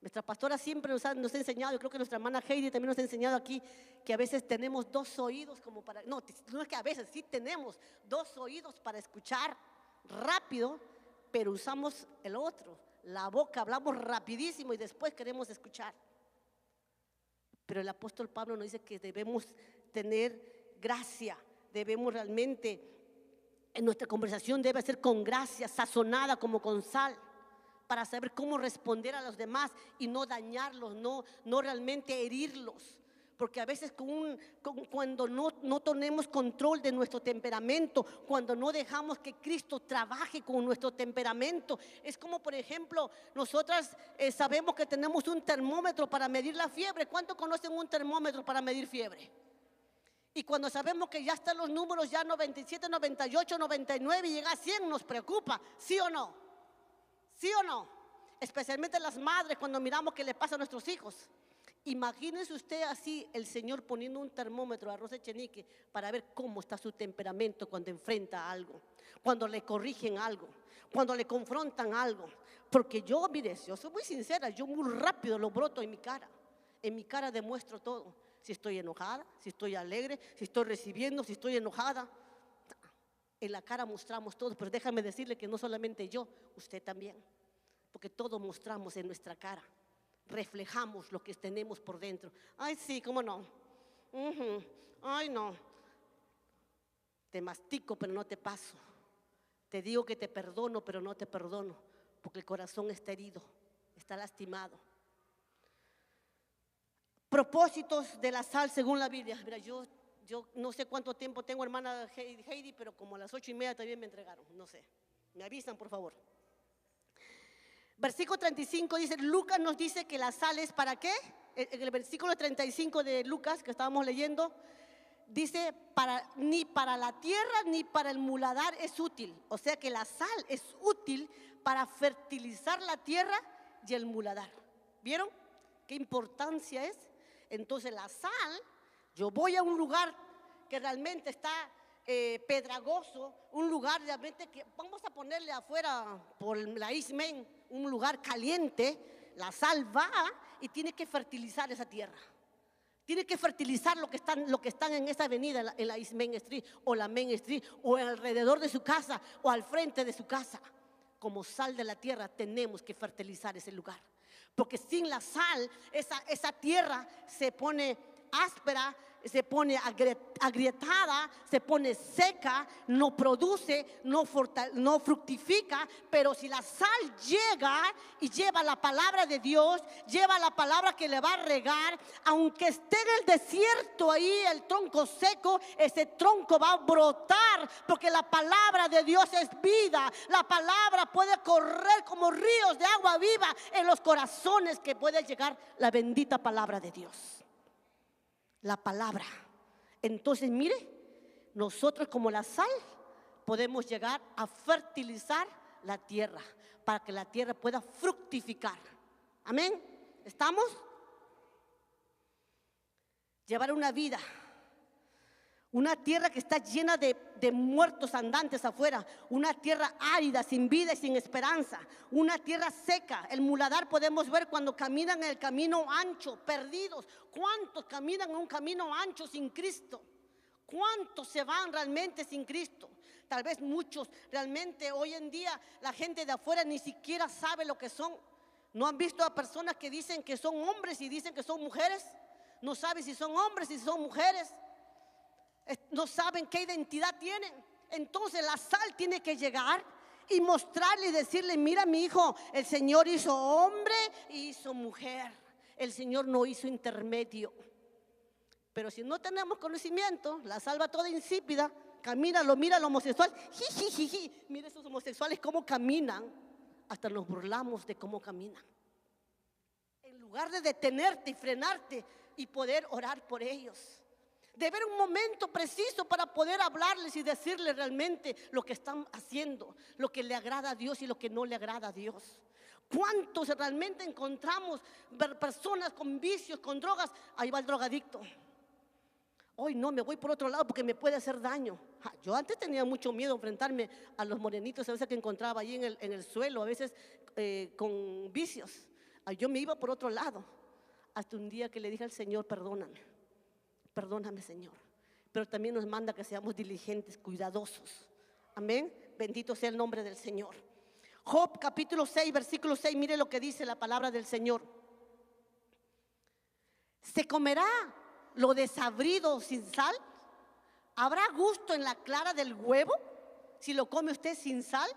Nuestra pastora siempre nos ha enseñado, yo creo que nuestra hermana Heidi también nos ha enseñado aquí, que a veces tenemos dos oídos como para, no es que a veces sí tenemos dos oídos para escuchar rápido, pero usamos el otro, la boca, hablamos rapidísimo y después queremos escuchar. Pero el apóstol Pablo nos dice que debemos tener gracia, debemos realmente, en nuestra conversación debe ser con gracia, sazonada como con sal, para saber cómo responder a los demás y no dañarlos, no realmente herirlos. Porque a veces cuando no tenemos control de nuestro temperamento, cuando no dejamos que Cristo trabaje con nuestro temperamento, es como, por ejemplo, nosotras sabemos que tenemos un termómetro para medir la fiebre. ¿Cuántos conocen un termómetro para medir fiebre? Y cuando sabemos que ya están los números ya 97, 98, 99 y llega a 100, nos preocupa, ¿sí o no? ¿Sí o no? Especialmente las madres cuando miramos qué le pasa a nuestros hijos. Imagínense usted así, el Señor poniendo un termómetro a Rosa Echenique para ver cómo está su temperamento cuando enfrenta algo, cuando le corrigen algo, cuando le confrontan algo. Porque yo, mire, yo soy muy sincera, yo muy rápido lo broto en mi cara. En mi cara demuestro todo. Si estoy enojada, si estoy alegre, si estoy recibiendo, si estoy enojada. En la cara mostramos todo, pero déjame decirle que no solamente yo, usted también, porque todos mostramos en nuestra cara, reflejamos lo que tenemos por dentro. Ay, sí, cómo no. Ay, no. Te mastico, pero no te paso. Te digo que te perdono, pero no te perdono, porque el corazón está herido, está lastimado. Propósitos de la sal según la Biblia. Mira, yo no sé cuánto tiempo tengo, hermana Heidi, pero como a las 8:30 también me entregaron, no sé. Me avisan, por favor. Versículo 35 dice, Lucas nos dice que la sal es ¿para qué? El versículo 35 de Lucas que estábamos leyendo dice, ni para la tierra ni para el muladar es útil. O sea que la sal es útil para fertilizar la tierra y el muladar. ¿Vieron qué importancia es? Entonces la sal, yo voy a un lugar que realmente está pedragoso, un lugar realmente que vamos a ponerle afuera por la East Main, un lugar caliente. La sal va y tiene que fertilizar esa tierra, tiene que fertilizar lo que están en esa avenida, en la East Main Street o la Main Street o alrededor de su casa o al frente de su casa. Como sal de la tierra tenemos que fertilizar ese lugar, porque sin la sal esa tierra se pone áspera, se pone agrietada, se pone seca, no produce, no fructifica. Pero si la sal llega y lleva la palabra de Dios, lleva la palabra que le va a regar, aunque esté en el desierto ahí el tronco seco, ese tronco va a brotar, porque la palabra de Dios es vida. La palabra puede correr como ríos de agua viva en los corazones que puede llegar la bendita palabra de Dios. La palabra. Entonces, mire, nosotros como la sal podemos llegar a fertilizar la tierra para que la tierra pueda fructificar. Amén. ¿Estamos? Llevar una vida, una tierra que está llena de muertos andantes afuera, una tierra árida, sin vida y sin esperanza, una tierra seca. El muladar podemos ver cuando caminan en el camino ancho, perdidos. ¿Cuántos caminan en un camino ancho sin Cristo? ¿Cuántos se van realmente sin Cristo? Tal vez muchos realmente hoy en día la gente de afuera ni siquiera sabe lo que son. ¿No han visto a personas que dicen que son hombres y dicen que son mujeres? No saben si son hombres y si son mujeres. No saben qué identidad tienen. Entonces la sal tiene que llegar y mostrarle y decirle: mira, mi hijo, el Señor hizo hombre y hizo mujer. El Señor no hizo intermedio. Pero si no tenemos conocimiento, la sal va toda insípida. Camina, lo mira el homosexual, jijijiji. Mira esos homosexuales cómo caminan. Hasta nos burlamos de cómo caminan. En lugar de detenerte y frenarte y poder orar por ellos, de ver un momento preciso para poder hablarles y decirles realmente lo que están haciendo, lo que le agrada a Dios y lo que no le agrada a Dios. ¿Cuántos realmente encontramos personas con vicios, con drogas? Ahí va el drogadicto. Hoy no, me voy por otro lado porque me puede hacer daño. Yo antes tenía mucho miedo a enfrentarme a los morenitos a veces que encontraba ahí en el suelo, a veces con vicios. Yo me iba por otro lado, hasta un día que le dije al Señor, perdóname Señor. Pero también nos manda que seamos diligentes, cuidadosos. Amén. Bendito sea el nombre del Señor. Job capítulo 6, versículo 6, mire lo que dice la palabra del Señor. ¿Se comerá lo desabrido sin sal? ¿Habrá gusto en la clara del huevo si lo come usted sin sal?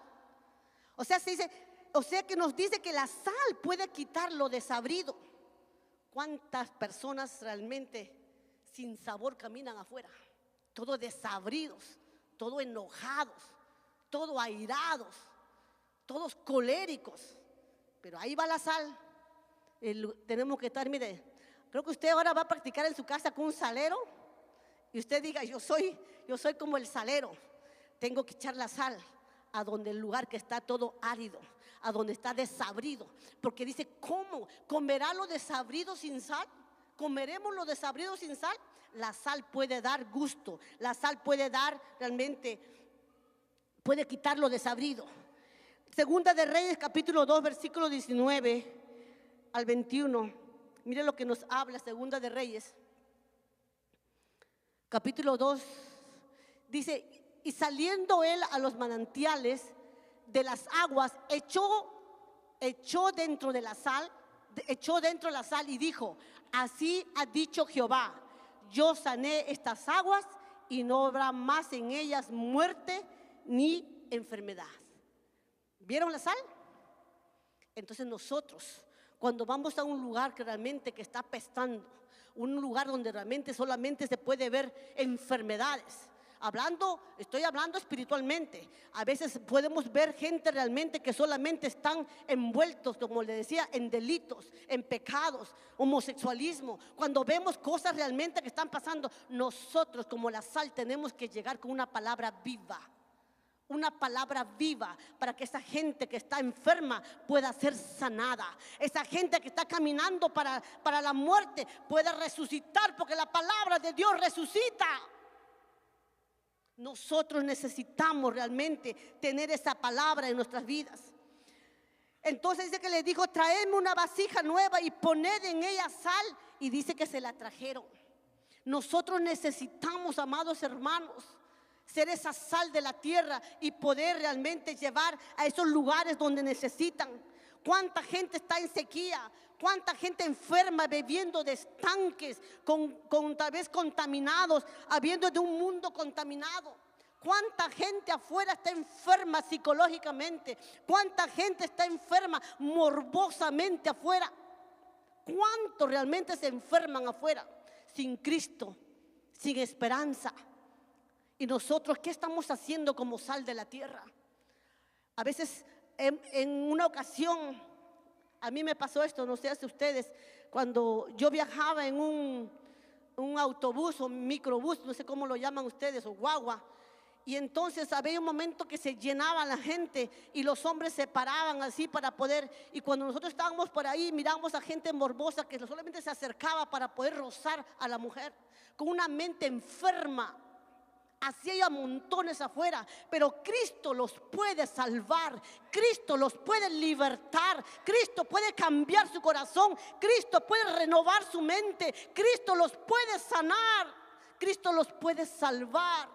O sea, que nos dice que la sal puede quitar lo desabrido. ¿Cuántas personas realmente sin sabor caminan afuera? Todos desabridos, todos enojados, todos airados, todos coléricos. Pero ahí va la sal. Tenemos que estar, mire, creo que usted ahora va a practicar en su casa con un salero. Y usted diga, yo soy como el salero. Tengo que echar la sal a donde el lugar que está todo árido, a donde está desabrido. Porque dice, ¿cómo? ¿Comerá lo desabrido sin sal? ¿Comeremos lo desabrido sin sal? La sal puede dar gusto. La sal puede dar realmente, puede quitar lo desabrido. Segunda de Reyes capítulo 2 versículo 19 al 21. Mire lo que nos habla Segunda de Reyes capítulo 2. Dice, y saliendo él a los manantiales de las aguas, echó dentro la sal y dijo, así ha dicho Jehová, yo sané estas aguas y no habrá más en ellas muerte ni enfermedad. ¿Vieron la sal? Entonces nosotros, cuando vamos a un lugar que realmente que está apestando, un lugar donde realmente solamente se puede ver enfermedades, estoy hablando espiritualmente. A veces podemos ver gente realmente que solamente están envueltos, como le decía, en delitos, en pecados, homosexualismo. Cuando vemos cosas realmente que están pasando, nosotros como la sal tenemos que llegar con una palabra viva. Una palabra viva para que esa gente que está enferma pueda ser sanada. Esa gente que está caminando para la muerte pueda resucitar, porque la palabra de Dios resucita. Nosotros necesitamos realmente tener esa palabra en nuestras vidas. Entonces dice que le dijo, traedme una vasija nueva y poned en ella sal, y dice que se la trajeron. Nosotros necesitamos, amados hermanos, ser esa sal de la tierra y poder realmente llevar a esos lugares donde necesitan. ¿Cuánta gente está en sequía? ¿Cuánta gente enferma bebiendo de estanques con tal vez contaminados, habiendo de un mundo contaminado? ¿Cuánta gente afuera está enferma psicológicamente? ¿Cuánta gente está enferma morbosamente afuera? ¿Cuántos realmente se enferman afuera sin Cristo, sin esperanza? ¿Y nosotros qué estamos haciendo como sal de la tierra? A veces en una ocasión, a mí me pasó esto, no sé si ustedes, cuando yo viajaba en un autobús o microbús, no sé cómo lo llaman ustedes, o guagua, y entonces había un momento que se llenaba la gente y los hombres se paraban así para poder, y cuando nosotros estábamos por ahí mirábamos a gente morbosa que solamente se acercaba para poder rozar a la mujer, con una mente enferma. Así hay a montones afuera, pero Cristo los puede salvar, Cristo los puede libertar, Cristo puede cambiar su corazón, Cristo puede renovar su mente, Cristo los puede sanar, Cristo los puede salvar.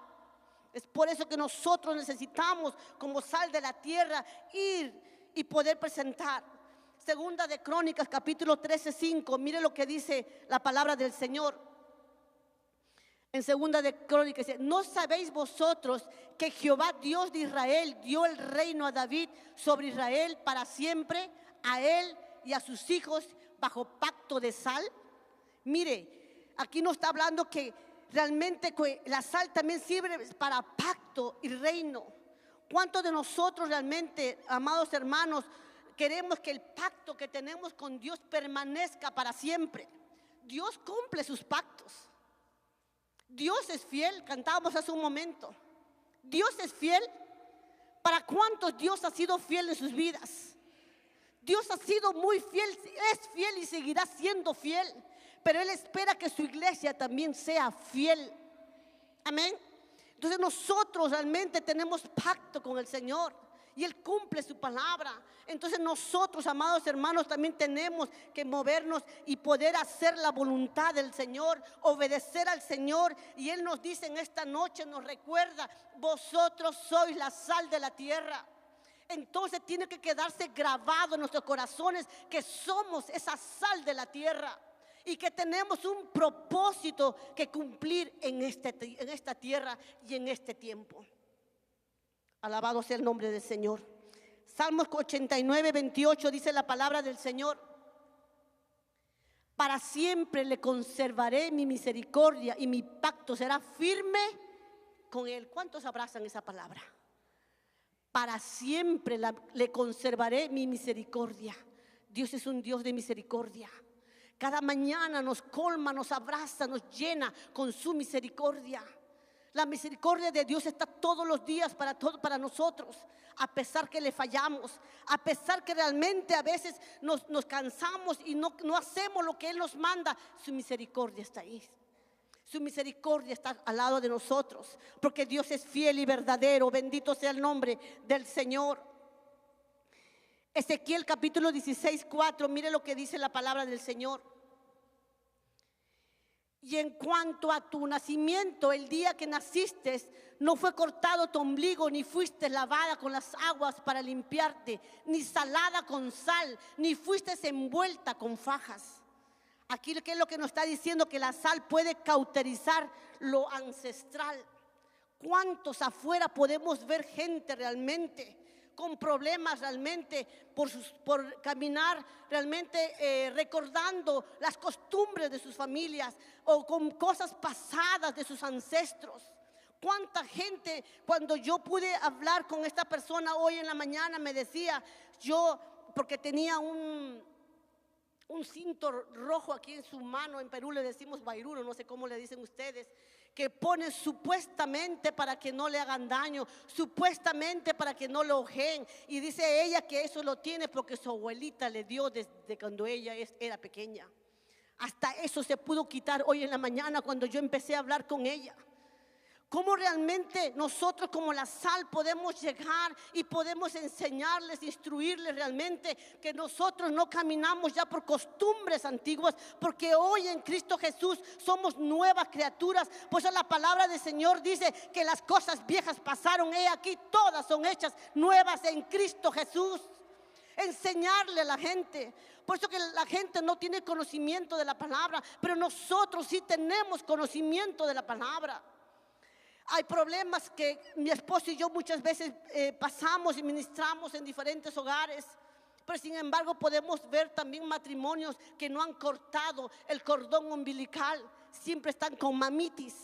Es por eso que nosotros necesitamos, como sal de la tierra, ir y poder presentar. Segunda de Crónicas, capítulo 13:5, mire lo que dice la palabra del Señor. En Segunda de Crónicas dice, ¿no sabéis vosotros que Jehová Dios de Israel dio el reino a David sobre Israel para siempre, a él y a sus hijos bajo pacto de sal? Mire, aquí nos está hablando que realmente la sal también sirve para pacto y reino. ¿Cuántos de nosotros realmente, amados hermanos, queremos que el pacto que tenemos con Dios permanezca para siempre? Dios cumple sus pactos. Dios es fiel, cantábamos hace un momento. Dios es fiel. ¿Para cuántos Dios ha sido fiel en sus vidas? Dios ha sido muy fiel, es fiel y seguirá siendo fiel. Pero Él espera que su iglesia también sea fiel. Amén. Entonces nosotros realmente tenemos pacto con el Señor. y Él cumple su palabra. Entonces nosotros, amados hermanos, también tenemos que movernos y poder hacer la voluntad del Señor, obedecer al Señor. Y Él nos dice en esta noche, nos recuerda: vosotros sois la sal de la tierra. Entonces tiene que quedarse grabado en nuestros corazones que somos esa sal de la tierra y que tenemos un propósito que cumplir en esta tierra y en este tiempo. Alabado sea el nombre del Señor. Salmos 89, 28 dice la palabra del Señor: para siempre le conservaré mi misericordia y mi pacto será firme con Él. ¿Cuántos abrazan esa palabra? Para siempre le conservaré mi misericordia. Dios es un Dios de misericordia. Cada mañana nos colma, nos abraza, nos llena con su misericordia. La misericordia de Dios está todos los días para nosotros, a pesar que le fallamos, a pesar que realmente a veces nos cansamos y no hacemos lo que Él nos manda. Su misericordia está ahí. Su misericordia está al lado de nosotros, porque Dios es fiel y verdadero. Bendito sea el nombre del Señor. Ezequiel capítulo 16, 4, mire lo que dice la palabra del Señor. Y en cuanto a tu nacimiento, el día que naciste, no fue cortado tu ombligo, ni fuiste lavada con las aguas para limpiarte, ni salada con sal, ni fuiste envuelta con fajas. Aquí, ¿qué es lo que nos está diciendo? Que la sal puede cauterizar lo ancestral. ¿Cuántos afuera podemos ver gente realmente con problemas, realmente por caminar, realmente recordando las costumbres de sus familias o con cosas pasadas de sus ancestros? ¿Cuánta gente, cuando yo pude hablar con esta persona hoy en la mañana, me decía, yo, porque tenía un cinto rojo aquí en su mano, en Perú le decimos bairuro, no sé cómo le dicen ustedes, que pone supuestamente para que no le hagan daño, supuestamente para que no lo ojeen, y dice ella que eso lo tiene porque su abuelita le dio desde cuando ella era pequeña. Hasta eso se pudo quitar hoy en la mañana cuando yo empecé a hablar con ella. ¿Cómo realmente nosotros como la sal podemos llegar y podemos enseñarles, instruirles realmente que nosotros no caminamos ya por costumbres antiguas, porque hoy en Cristo Jesús somos nuevas criaturas? Por eso la palabra del Señor dice que las cosas viejas pasaron, he aquí todas son hechas nuevas en Cristo Jesús. Enseñarle a la gente. Por eso que la gente no tiene conocimiento de la palabra, pero nosotros sí tenemos conocimiento de la palabra. Hay problemas que mi esposo y yo muchas veces pasamos y ministramos en diferentes hogares, pero sin embargo podemos ver también matrimonios que no han cortado el cordón umbilical, siempre están con mamitis.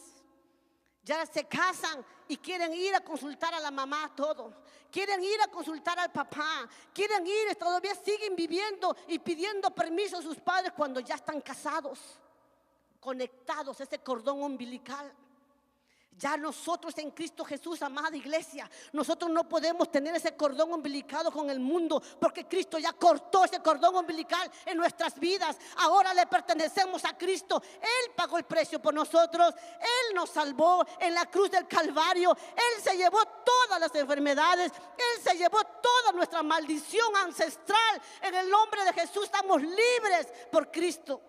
Ya se casan y quieren ir a consultar a la mamá todo, quieren ir a consultar al papá, quieren ir, todavía siguen viviendo y pidiendo permiso a sus padres cuando ya están casados, conectados a ese cordón umbilical. Ya nosotros en Cristo Jesús, amada iglesia, nosotros no podemos tener ese cordón umbilical con el mundo, porque Cristo ya cortó ese cordón umbilical en nuestras vidas. Ahora le pertenecemos a Cristo. Él pagó el precio por nosotros. Él nos salvó en la cruz del Calvario. Él se llevó todas las enfermedades. Él se llevó toda nuestra maldición ancestral. En el nombre de Jesús estamos libres por Cristo.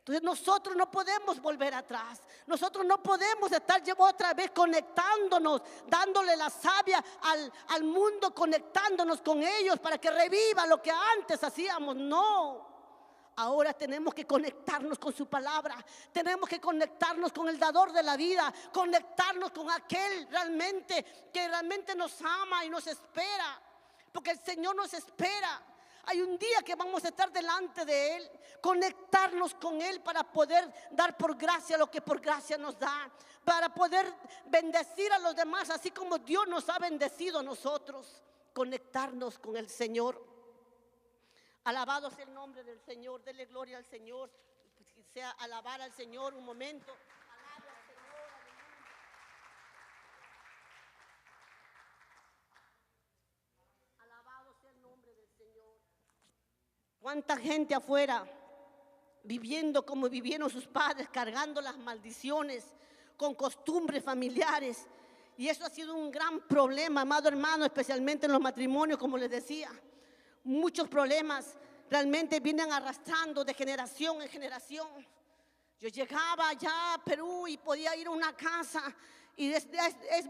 Entonces nosotros no podemos volver atrás. Nosotros no podemos estar otra vez conectándonos, dándole la savia al mundo, conectándonos con ellos para que reviva lo que antes hacíamos. No. Ahora tenemos que conectarnos con su palabra. Tenemos que conectarnos con el dador de la vida. Conectarnos con aquel que realmente nos ama y nos espera. Porque el Señor nos espera. Hay un día que vamos a estar delante de Él, conectarnos con Él para poder dar por gracia lo que por gracia nos da, para poder bendecir a los demás así como Dios nos ha bendecido a nosotros. Conectarnos con el Señor. Alabado sea el nombre del Señor, dele gloria al Señor. Sea alabar al Señor un momento. Alabe al Señor, aleluya. Alabado sea el nombre del Señor. ¿Cuánta gente afuera viviendo como vivieron sus padres, cargando las maldiciones con costumbres familiares? Y eso ha sido un gran problema, amado hermano, especialmente en los matrimonios, como les decía. Muchos problemas realmente vienen arrastrando de generación en generación. Yo llegaba allá a Perú y podía ir a una casa y es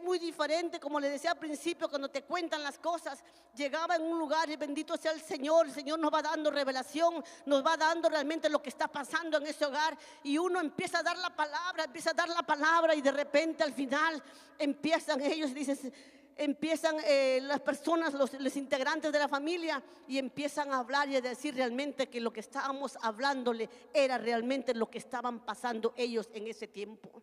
muy diferente, como les decía al principio, cuando te cuentan las cosas. Llegaba en un lugar y bendito sea el Señor nos va dando revelación, nos va dando realmente lo que está pasando en ese hogar, y uno empieza a dar la palabra y de repente al final empiezan ellos, empiezan las personas, los integrantes de la familia, y empiezan a hablar y a decir realmente que lo que estábamos hablándole era realmente lo que estaban pasando ellos en ese tiempo.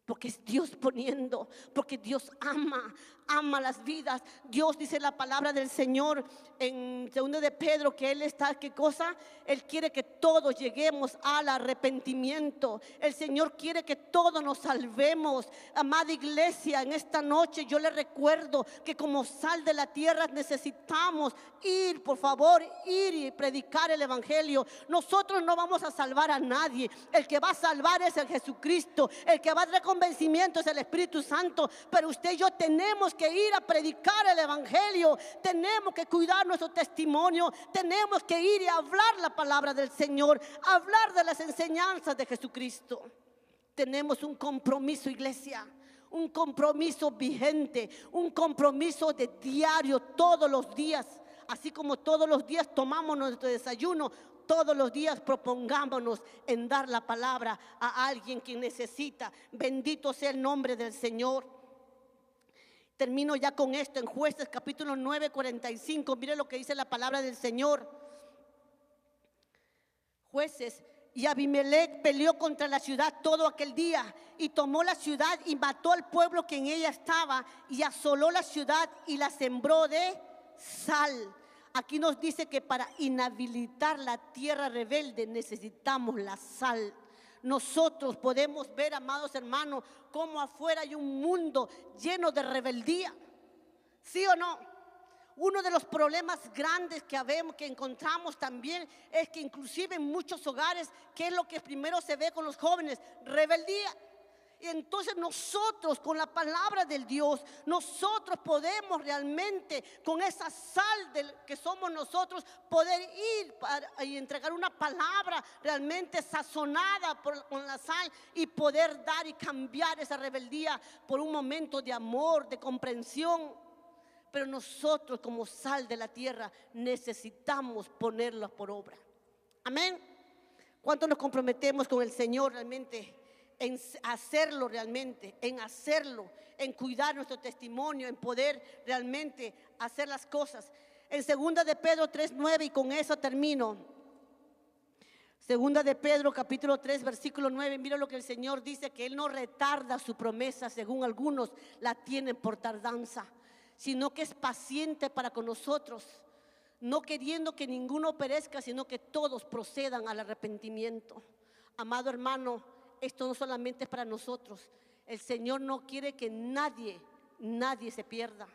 Porque es Dios poniendo, porque Dios ama las vidas. Dios, dice la palabra del Señor en 2 de Pedro, que Él está, ¿qué cosa? Él quiere que todos lleguemos al arrepentimiento. El Señor quiere que todos nos salvemos. Amada iglesia, en esta noche yo les recuerdo que como sal de la tierra necesitamos ir, por favor, ir y predicar el evangelio. Nosotros no vamos a salvar a nadie. El que va a salvar es el Jesucristo. El que va a traer convencimiento es el Espíritu Santo. Pero usted y yo tenemos que ir a predicar el evangelio. Tenemos que cuidar nuestro testimonio. Tenemos que ir y hablar la palabra del Señor, hablar de las enseñanzas de Jesucristo. Tenemos un compromiso, iglesia, un compromiso vigente, un compromiso de diario, todos los días. Así como todos los días tomamos nuestro desayuno, todos los días propongámonos en dar la palabra a alguien que necesita. Bendito sea el nombre del Señor. Termino ya con esto en Jueces capítulo 9, 45. Mire lo que dice la palabra del Señor. Jueces: y Abimelech peleó contra la ciudad todo aquel día, y tomó la ciudad y mató al pueblo que en ella estaba, y asoló la ciudad y la sembró de sal. Aquí nos dice que para inhabilitar la tierra rebelde necesitamos la sal. Nosotros podemos ver, amados hermanos, cómo afuera hay un mundo lleno de rebeldía. ¿Sí o no? Uno de los problemas grandes que encontramos también es que inclusive en muchos hogares, ¿qué es lo que primero se ve con los jóvenes? Rebeldía. Y entonces nosotros, con la palabra del Dios, nosotros podemos realmente, con esa sal que somos nosotros, poder ir y entregar una palabra realmente sazonada con la sal, y poder dar y cambiar esa rebeldía por un momento de amor, de comprensión. Pero nosotros, como sal de la tierra, necesitamos ponerla por obra. Amén. ¿Cuánto nos comprometemos con el Señor realmente en hacerlo realmente, en hacerlo, en cuidar nuestro testimonio, en poder realmente hacer las cosas? En 2 de Pedro 3:9, y con eso termino. 2 de Pedro capítulo 3 versículo 9, mira lo que el Señor dice: que Él no retarda su promesa, según algunos la tienen por tardanza, sino que es paciente para con nosotros, no queriendo que ninguno perezca, sino que todos procedan al arrepentimiento. Amado hermano, esto no solamente es para nosotros. El Señor no quiere que nadie se pierda.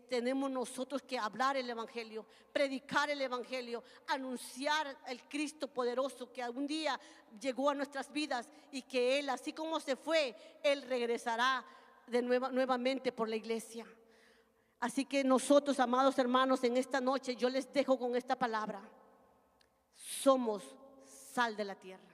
Tenemos nosotros que hablar el evangelio, predicar el evangelio, anunciar el Cristo poderoso que algún día llegó a nuestras vidas, y que Él, así como se fue, Él regresará nuevamente por la iglesia. Así que nosotros, amados hermanos, en esta noche yo les dejo con esta palabra: somos sal de la tierra.